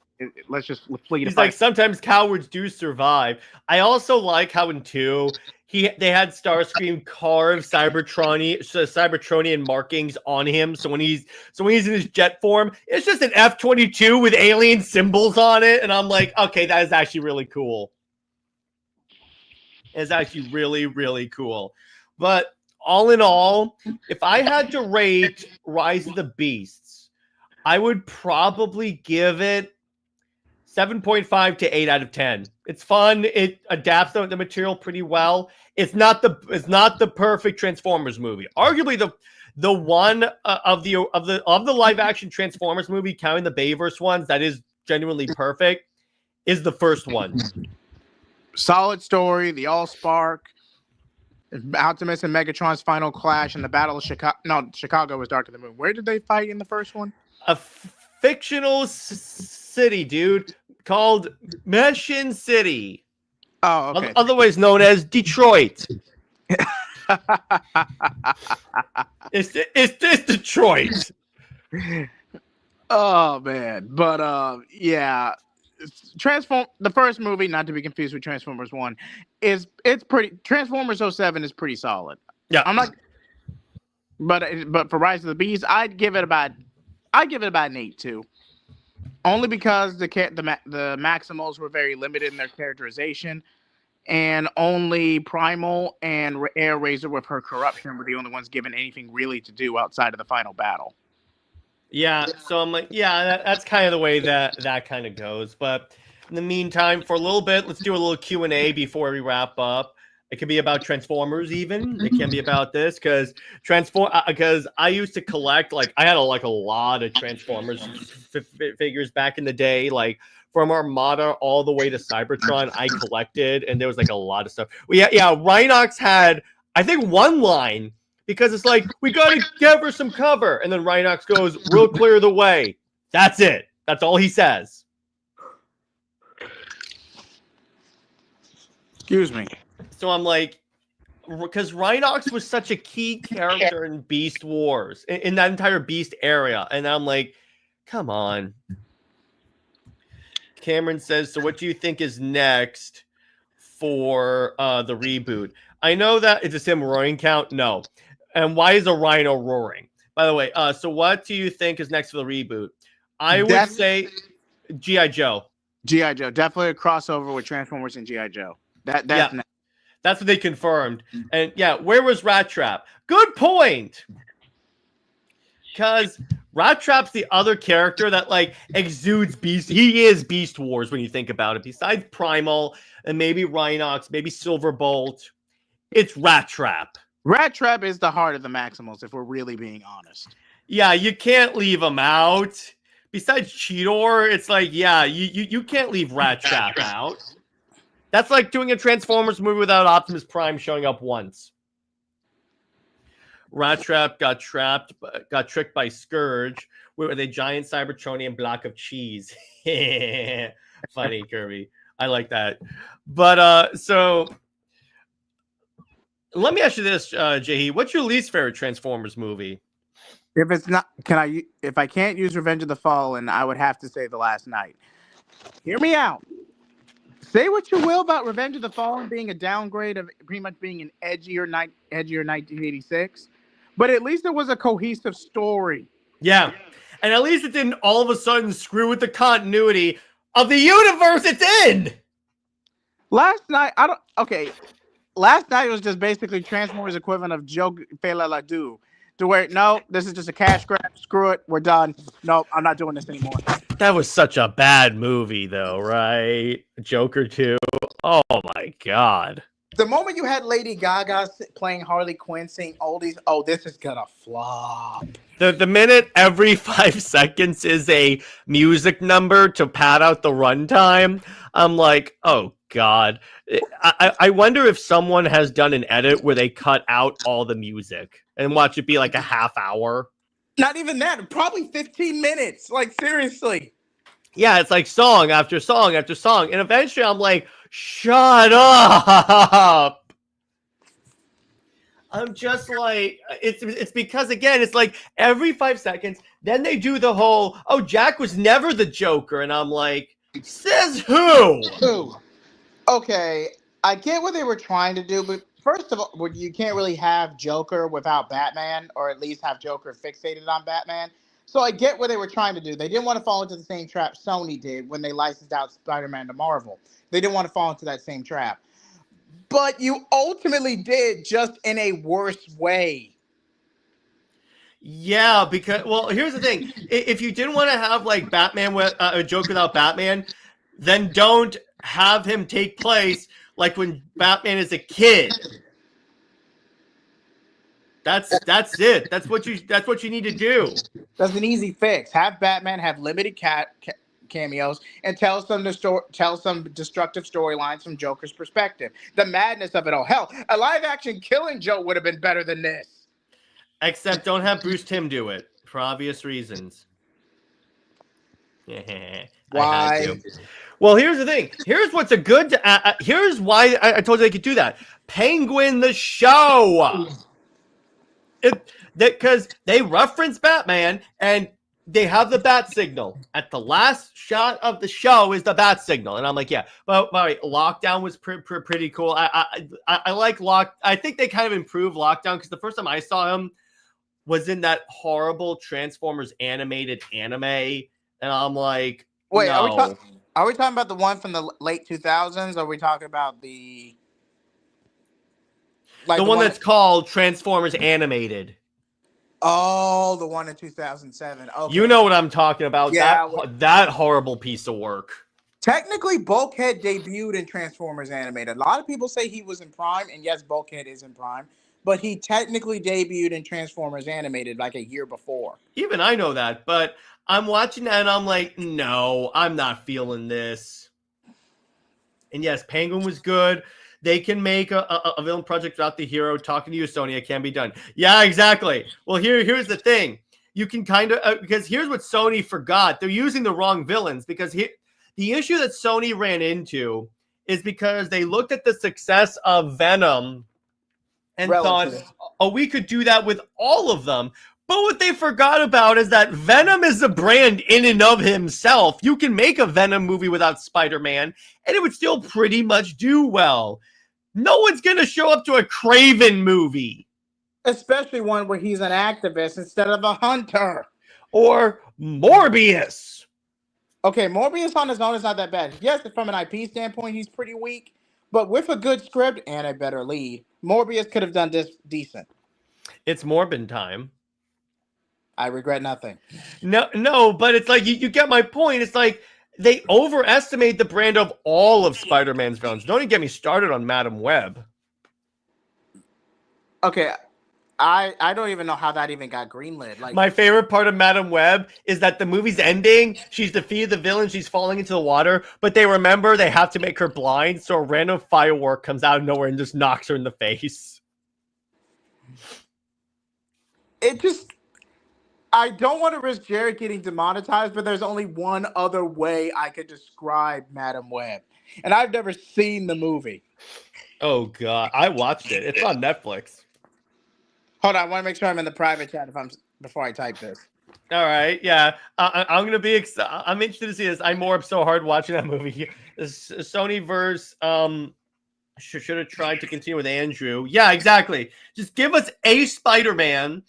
Speaker 2: Let's just flee to
Speaker 1: He's
Speaker 2: fight.
Speaker 1: like, sometimes cowards do survive. I also like how in 2, they had Starscream carve Cybertronian markings on him. So when he's in his jet form, it's just an F-22 with alien symbols on it, and I'm like, okay, that is actually really cool. It's actually really, really cool. But all in all, if I had to rate Rise of the Beasts, I would probably give it 7.5 to 8 out of 10. It's fun. It adapts the material pretty well. It's not the perfect Transformers movie. Arguably the one of the live action Transformers movie, counting the Bayverse ones, that is genuinely perfect, is the first one.
Speaker 2: Solid story, the All-Spark, Optimus and Megatron's final clash, and the Battle of Chicago. No, Chicago was Dark of the Moon. Where did they fight in the first one?
Speaker 1: A fictional city, dude, called Meshin City.
Speaker 2: Oh, okay.
Speaker 1: Otherwise known as Detroit. It's Detroit.
Speaker 2: Oh man, but yeah, the first movie, not to be confused with Transformers 1, it's pretty. Transformers 07 is pretty solid.
Speaker 1: Yeah,
Speaker 2: I'm not. But for Rise of the Beast, I'd give it about an 8 too. Only because the Maximals were very limited in their characterization, and only Primal and Air Razor with her corruption were the only ones given anything really to do outside of the final battle.
Speaker 1: Yeah, so I'm like, yeah, that's kind of the way that kind of goes. But in the meantime, for a little bit, let's do a little Q&A before we wrap up. It could be about Transformers even. It can be about this because I used to collect, like, I had a lot of Transformers figures back in the day, like from Armada all the way to Cybertron. I collected, and there was like a lot of stuff. Well, yeah, Rhinox had, I think, one line because it's like, we gotta give her some cover, and then Rhinox goes, "We'll clear the way." That's it. That's all he says.
Speaker 2: Excuse me.
Speaker 1: So I'm like, because Rhinox was such a key character in Beast Wars, in that entire Beast area. And I'm like, come on. Cameron says, so what do you think is next for the reboot? I know that it's a him roaring count. No. And why is a rhino roaring? By the way, so what do you think is next for the reboot? I would say G.I. Joe.
Speaker 2: G.I. Joe. Definitely a crossover with Transformers and G.I. Joe. That's next.
Speaker 1: That's what they confirmed. And yeah, where was Rat Trap? Good point. Because Rat Trap's the other character that like exudes Beast. He is Beast Wars when you think about it. Besides Primal and maybe Rhinox, maybe Silverbolt, it's Rat Trap.
Speaker 2: Rat Trap is the heart of the Maximals, if we're really being honest.
Speaker 1: Yeah, you can't leave him out. Besides Cheetor, it's like, yeah, you can't leave Rat Trap out. That's like doing a Transformers movie without Optimus Prime showing up once. Rat Trap got tricked by Scourge with a giant Cybertronian block of cheese. Funny, Kirby. I like that. But so let me ask you this, JJheat. What's your least favorite Transformers movie?
Speaker 2: If it's not, if I can't use Revenge of the Fallen, I would have to say The Last Night. Hear me out. Say what you will about Revenge of the Fallen being a downgrade of pretty much being an edgier 1986, but at least it was a cohesive story.
Speaker 1: Yeah, and at least it didn't all of a sudden screw with the continuity of the universe it's in.
Speaker 2: Last Night was just basically Transformers equivalent of Joe Fela Ladu, to where, no, this is just a cash grab. Screw it, we're done. No, I'm not doing this anymore.
Speaker 1: That was such a bad movie, though, right? Joker 2. Oh my god.
Speaker 2: The moment you had Lady Gaga playing Harley Quinn saying all these, oh, this is gonna flop.
Speaker 1: The minute every 5 seconds is a music number to pad out the runtime, I'm like, oh God. I wonder if someone has done an edit where they cut out all the music and watch it be like a half hour.
Speaker 2: Not even that. Probably 15 minutes. Like, seriously.
Speaker 1: Yeah, it's like song after song after song. And eventually I'm like, shut up. I'm just like, it's because, again, it's like every 5 seconds, then they do the whole, oh, Jack was never the Joker. And I'm like, says who?
Speaker 3: Who? Okay, I get what they were trying to do, but first of all, you can't really have Joker without Batman, or at least have Joker fixated on Batman. So I get what they were trying to do. They didn't want to fall into the same trap Sony did when they licensed out Spider-Man to Marvel. They didn't want to fall into that same trap. But you ultimately did, just in a worse way.
Speaker 1: Yeah, because, well, here's the thing. If you didn't want to have like Batman with a Joker without Batman, then don't have him take place like when Batman is a kid. That's it. That's what you need to do.
Speaker 3: That's an easy fix. Have Batman have limited cameos and tell some destructive storylines from Joker's perspective. The madness of it all. Hell, a live action Killing Joke would have been better than this.
Speaker 1: Except don't have Bruce Timm do it for obvious reasons.
Speaker 3: Why?
Speaker 1: Well, here's the thing. Here's what's a good. Here's why I told you they could do that. Penguin the show. Because they reference Batman and they have the bat signal at the last shot of the show is the bat signal, and I'm like, yeah. But all right, Lockdown was pretty cool. I like I think they kind of improved Lockdown because the first time I saw him was in that horrible Transformers animated anime, and I'm like,
Speaker 3: wait,
Speaker 1: no.
Speaker 3: Are we talking about the one from the late 2000s? Or are we talking about the
Speaker 1: one that's called Transformers Animated?
Speaker 3: Oh, the one in 2007. Okay.
Speaker 1: You know what I'm talking about.
Speaker 3: Yeah,
Speaker 1: that horrible piece of work.
Speaker 3: Technically, Bulkhead debuted in Transformers Animated. A lot of people say he was in Prime, and yes, Bulkhead is in Prime, but he technically debuted in Transformers Animated like a year before.
Speaker 1: Even I know that, but I'm watching that and I'm like, no, I'm not feeling this. And yes, Penguin was good. They can make a villain project without the hero. Talking to you, Sony, it can be done. Yeah, exactly. Well, here's the thing. You can kind of, because here's what Sony forgot. They're using the wrong villains because the issue that Sony ran into is because they looked at the success of Venom and thought, oh, we could do that with all of them. But what they forgot about is that Venom is a brand in and of himself. You can make a Venom movie without Spider-Man, and it would still pretty much do well. No one's going to show up to a Kraven movie.
Speaker 3: Especially one where he's an activist instead of a hunter.
Speaker 1: Or Morbius.
Speaker 3: Okay, Morbius on his own is not that bad. Yes, from an IP standpoint, he's pretty weak. But with a good script and a better lead, Morbius could have done this decent.
Speaker 1: It's Morbin time.
Speaker 3: I regret nothing.
Speaker 1: No, but it's like, you get my point. It's like they overestimate the brand of all of Spider-Man's villains. Don't even get me started on Madam Web.
Speaker 3: Okay, I don't even know how that even got greenlit. Like,
Speaker 1: my favorite part of Madam Web is that the movie's ending. She's defeated the villain. She's falling into the water, but they remember they have to make her blind. So a random firework comes out of nowhere and just knocks her in the face.
Speaker 3: It just, I don't want to risk Jared getting demonetized, but there's only one other way I could describe Madam Web. And I've never seen the movie.
Speaker 1: Oh, God. I watched it. It's on Netflix.
Speaker 3: Hold on. I want to make sure I'm in the private chat before I type this.
Speaker 1: All right. Yeah. I'm going to be I'm interested to see this. I'm more so hard watching that movie. This Sony verse should have tried to continue with Andrew. Yeah, exactly. Just give us a Spider-Man,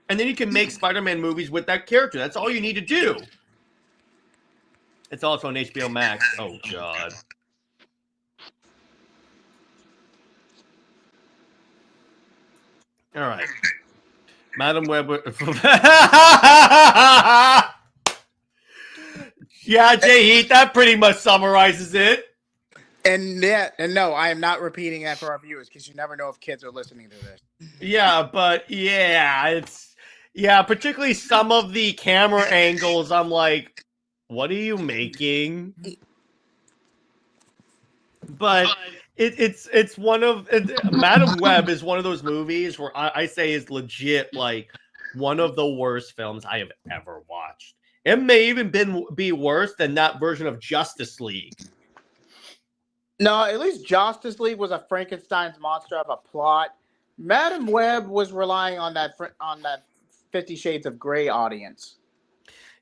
Speaker 1: and then you can make Spider-Man movies with that character. That's all you need to do. It's also on HBO Max. Oh, God. All right. Madam Web. Yeah, JJheat, that pretty much summarizes it.
Speaker 3: And no, I am not repeating that for our viewers because you never know if kids are listening to this.
Speaker 1: Yeah, but particularly some of the camera angles, I'm like, what are you making? but it's one of Madam Web is one of those movies where I say is legit like one of the worst films I have ever watched. It may even be worse than that version of Justice League.
Speaker 3: No, at least Justice League was a Frankenstein's monster of a plot. Madam Web was relying on that 50 Shades of Grey audience.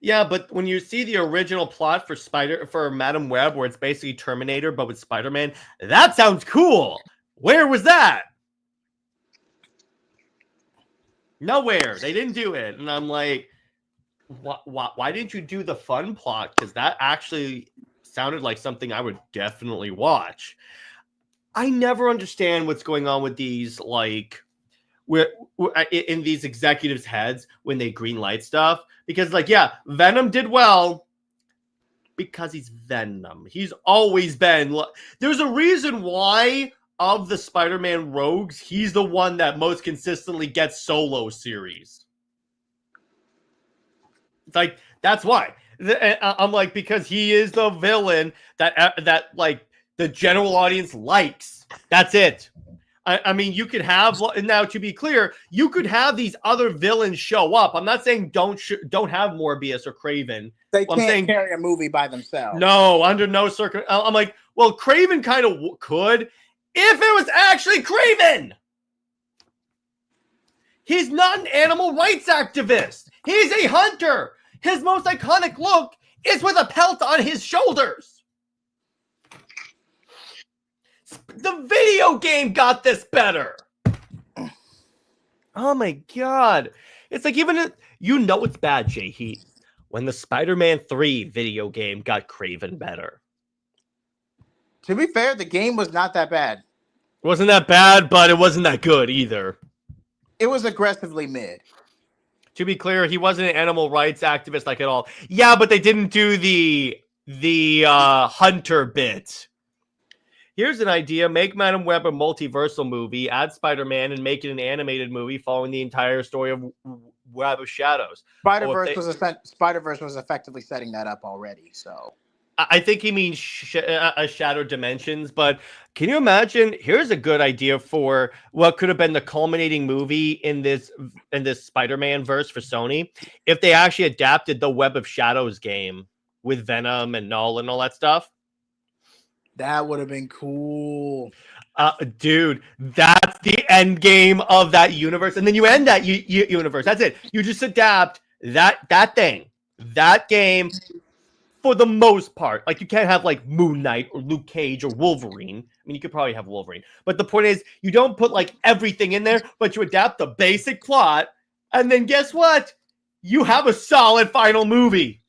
Speaker 1: Yeah, but when you see the original plot for Madam Web, where it's basically Terminator but with Spider-Man, that sounds cool. Where was that? Nowhere. They didn't do it, and I'm like, why didn't you do the fun plot? Because that actually sounded like something I would definitely watch. I never understand what's going on with these, like, we're in these executives' heads when they greenlight stuff. Because, like, yeah, Venom did well because he's Venom. He's always been. There's a reason why of the Spider-Man rogues, he's the one that most consistently gets solo series. It's like, that's why. I'm like, because he is the villain that like the general audience likes. That's it. I mean, you could have, now to be clear, you could have these other villains show up. I'm not saying don't have Morbius or Kraven.
Speaker 3: They can't carry a movie by themselves.
Speaker 1: No, under no circumstance. I'm like, well, Kraven kind of could if it was actually Kraven. He's not an animal rights activist. He's a hunter. His most iconic look is with a pelt on his shoulders. The video game got this better. Oh my god. It's like even it's bad, JJheat, when the Spider-Man 3 video game got Kraven better.
Speaker 3: To be fair, the game was not that bad.
Speaker 1: It wasn't that bad, but it wasn't that good either.
Speaker 3: It was aggressively mid.
Speaker 1: To be clear, he wasn't an animal rights activist like at all. Yeah, but they didn't do the hunter bit. Here's an idea. Make Madam Web a multiversal movie, add Spider-Man, and make it an animated movie following the entire story of Web of Shadows.
Speaker 3: Spider-Verse was effectively setting that up already, so...
Speaker 1: I think he means Shadow Dimensions, but can you imagine? Here's a good idea for what could have been the culminating movie in this Spider-Man verse for Sony if they actually adapted the Web of Shadows game with Venom and Null and all that stuff.
Speaker 3: That would have been cool.
Speaker 1: Dude, that's the end game of that universe. And then you end that universe. That's it. You just adapt that game for the most part. Like, you can't have, like, Moon Knight or Luke Cage or Wolverine. I mean, you could probably have Wolverine. But the point is, you don't put, like, everything in there, but you adapt the basic plot. And then guess what? You have a solid final movie.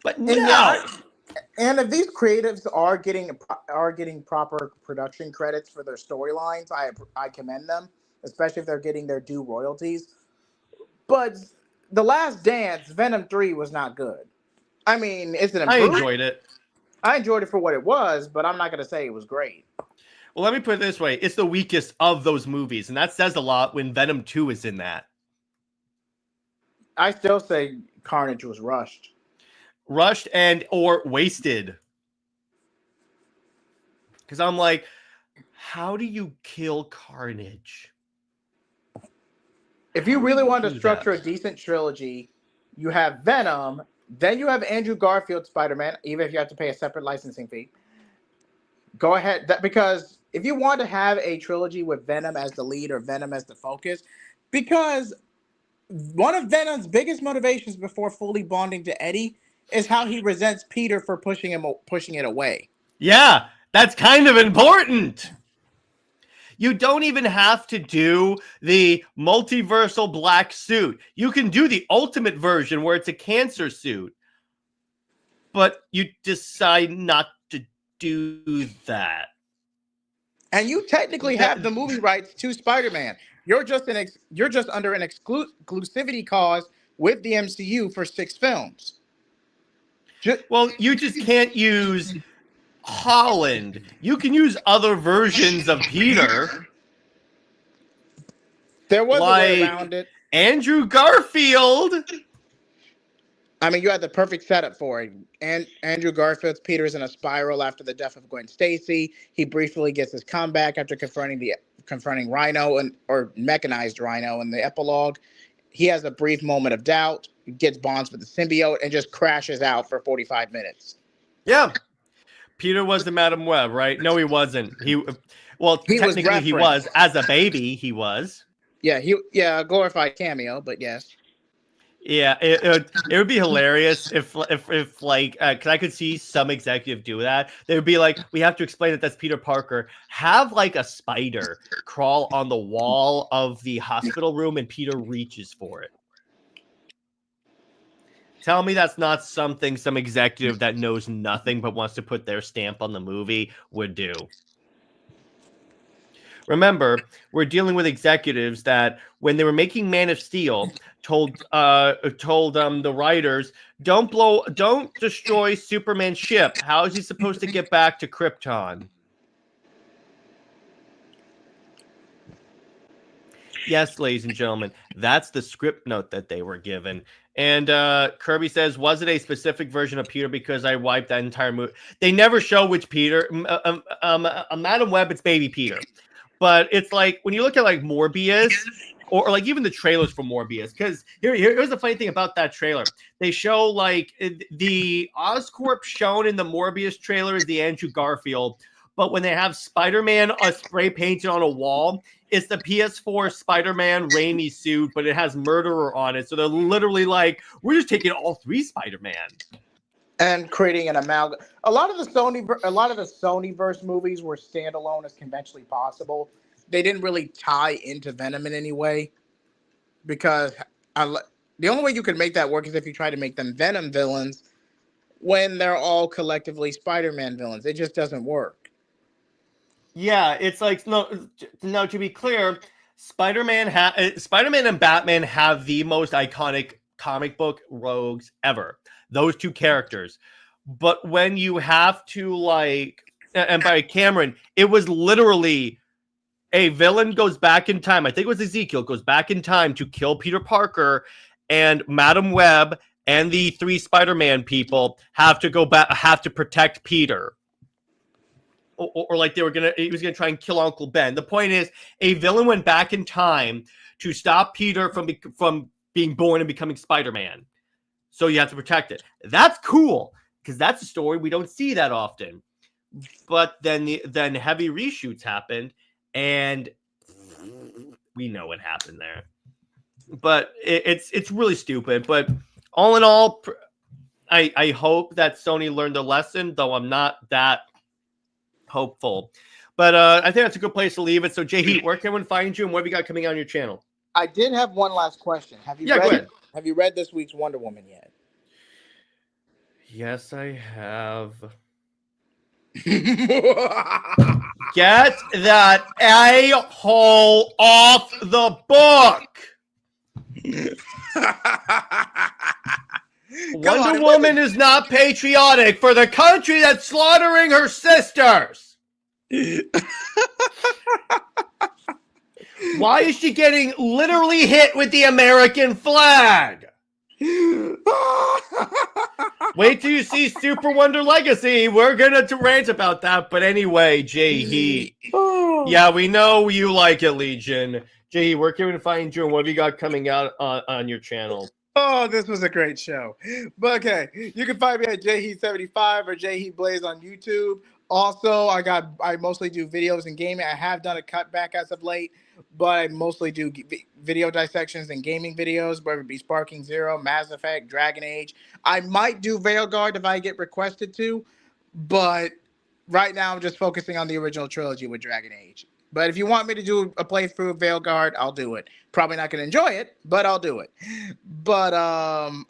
Speaker 1: But no.
Speaker 3: And if these creatives are getting proper production credits for their storylines, I commend them, especially if they're getting their due royalties. But The Last Dance, Venom 3 was not good. I mean, it's an improvement.
Speaker 1: I enjoyed it.
Speaker 3: I enjoyed it for what it was, but I'm not going to say it was great.
Speaker 1: Well, let me put it this way. It's the weakest of those movies, and that says a lot when Venom 2 is in that.
Speaker 3: I still say Carnage was rushed.
Speaker 1: Rushed and or wasted. Because I'm like, how do you kill Carnage?
Speaker 3: If you really want to structure a decent trilogy, you have Venom, then you have Andrew Garfield Spider-Man, even if you have to pay a separate licensing fee. Go ahead. Because if you want to have a trilogy with Venom as the lead or Venom as the focus, because one of Venom's biggest motivations before fully bonding to Eddie is how he resents Peter for pushing it away.
Speaker 1: Yeah, that's kind of important. You don't even have to do the multiversal black suit. You can do the ultimate version where it's a cancer suit. But you decide not to do that.
Speaker 3: And you technically have the movie rights to Spider-Man. You're just under an exclusivity clause with the MCU for 6 films.
Speaker 1: Well, you just can't use Holland. You can use other versions of Peter.
Speaker 3: There was a way around it.
Speaker 1: Andrew Garfield.
Speaker 3: I mean, you had the perfect setup for it. And Andrew Garfield's Peter's in a spiral after the death of Gwen Stacy. He briefly gets his comeback after confronting Rhino or mechanized Rhino in the epilogue. He has a brief moment of doubt, gets bonds with the symbiote, and just crashes out for 45 minutes.
Speaker 1: Yeah. Peter was the Madam Web, right? No, he wasn't. Well, technically he was. As a baby, he was.
Speaker 3: Yeah, a glorified cameo, but yes.
Speaker 1: Yeah, it would be hilarious if like, because I could see some executive do that. They would be like, we have to explain that that's Peter Parker. Have like a spider crawl on the wall of the hospital room, and Peter reaches for it. Tell me that's not something some executive that knows nothing but wants to put their stamp on the movie would do. Remember, we're dealing with executives that, when they were making Man of Steel, told the writers, don't destroy Superman's ship. How is he supposed to get back to Krypton? Yes, ladies and gentlemen, that's the script note that they were given. And Kirby says, was it a specific version of Peter? Because I wiped that entire movie. They never show which Peter. Madam Web, it's baby Peter. But it's like, when you look at like Morbius, or like even the trailers for Morbius, because here's the funny thing about that trailer. They show like the Oscorp shown in the Morbius trailer is the Andrew Garfield. But when they have Spider-Man spray painted on a wall, it's the PS4 Spider-Man Raimi suit, but it has Murderer on it. So they're literally like, we're just taking all three Spider-Man
Speaker 3: and creating an amalgam. A lot of the Sonyverse movies were standalone as conventionally possible. They didn't really tie into Venom in any way, because the only way you could make that work is if you try to make them Venom villains when they're all collectively Spider-Man villains. It just doesn't work.
Speaker 1: Yeah, it's like, no. Now, to be clear, Spider-Man and Batman have the most iconic comic book rogues ever. Those two characters. But when you have to, like, and by Cameron, it was literally a villain goes back in time. I think it was Ezekiel, goes back in time to kill Peter Parker, and Madam Web and the three Spider-Man people have to go back, have to protect Peter. Or like he was gonna try and kill Uncle Ben. The point is, a villain went back in time to stop Peter from being born and becoming Spider-Man. So you have to protect it. That's cool, because that's a story we don't see that often. But then heavy reshoots happened, and we know what happened there. But it's really stupid. But all in all, I hope that Sony learned a lesson, though I'm not that hopeful. But I think that's a good place to leave it. So, JJheat, where can one find you, and what have you got coming out on your channel?
Speaker 3: I did have one last question. Have you read this week's Wonder Woman yet?
Speaker 1: Yes, I have. Get that a-hole off the book. Wonder Woman is not patriotic for the country that's slaughtering her sisters. Why is she getting literally hit with the American flag? Wait till you see Super Wonder Legacy. We're gonna rant about that. But anyway, JJheat. Yeah, we know you like it, Legion. JJheat, where can we find you, and what have you got coming out on your channel?
Speaker 3: Oh, this was a great show. But okay, you can find me at JJheat75 or JJheat Plays on YouTube. Also, I mostly do videos and gaming. I have done a cutback as of late, but I mostly do video dissections and gaming videos, whether it be Sparking Zero, Mass Effect, Dragon Age. I might do Veilguard if I get requested to, but right now I'm just focusing on the original trilogy with Dragon Age. But if you want me to do a playthrough of Veilguard, I'll do it. Probably not going to enjoy it, but I'll do it. But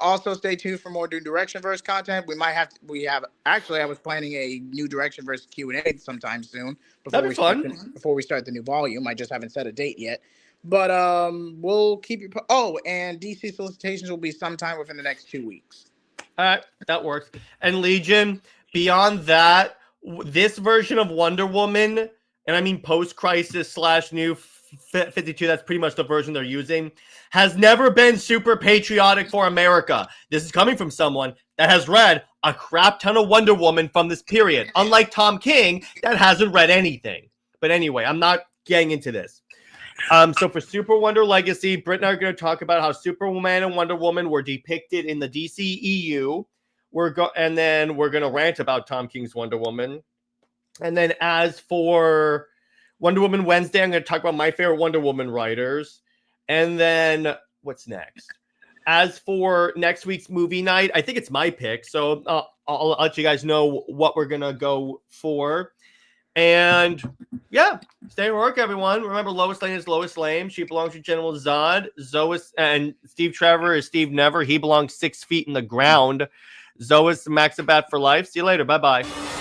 Speaker 3: also stay tuned for more new Directionverse content. I was planning a new Directionverse Q&A sometime soon.
Speaker 1: That'd be fun.
Speaker 3: Before we start the new volume. I just haven't set a date yet. But we'll keep you... and DC solicitations will be sometime within the next 2 weeks.
Speaker 1: All right, that works. And Legion, beyond that, this version of Wonder Woman... And I mean post-crisis / new 52, that's pretty much the version they're using, has never been super patriotic for America. This is coming from someone that has read a crap ton of Wonder Woman from this period, unlike Tom King, that hasn't read anything. But anyway, I'm not getting into this. So for Super Wonder Legacy, Britt and I are going to talk about how Superman and Wonder Woman were depicted in the DCEU. And then we're going to rant about Tom King's Wonder Woman. And then as for Wonder Woman Wednesday, I'm going to talk about my favorite Wonder Woman writers. And then what's next? As for next week's movie night, I think it's my pick. So I'll let you guys know what we're going to go for. And yeah, stay at work, everyone. Remember, Lois Lane is Lois Lane. She belongs to General Zod. Zois and Steve Trevor is Steve Never. He belongs 6 feet in the ground. Zois Maxibat for life. See you later. Bye-bye.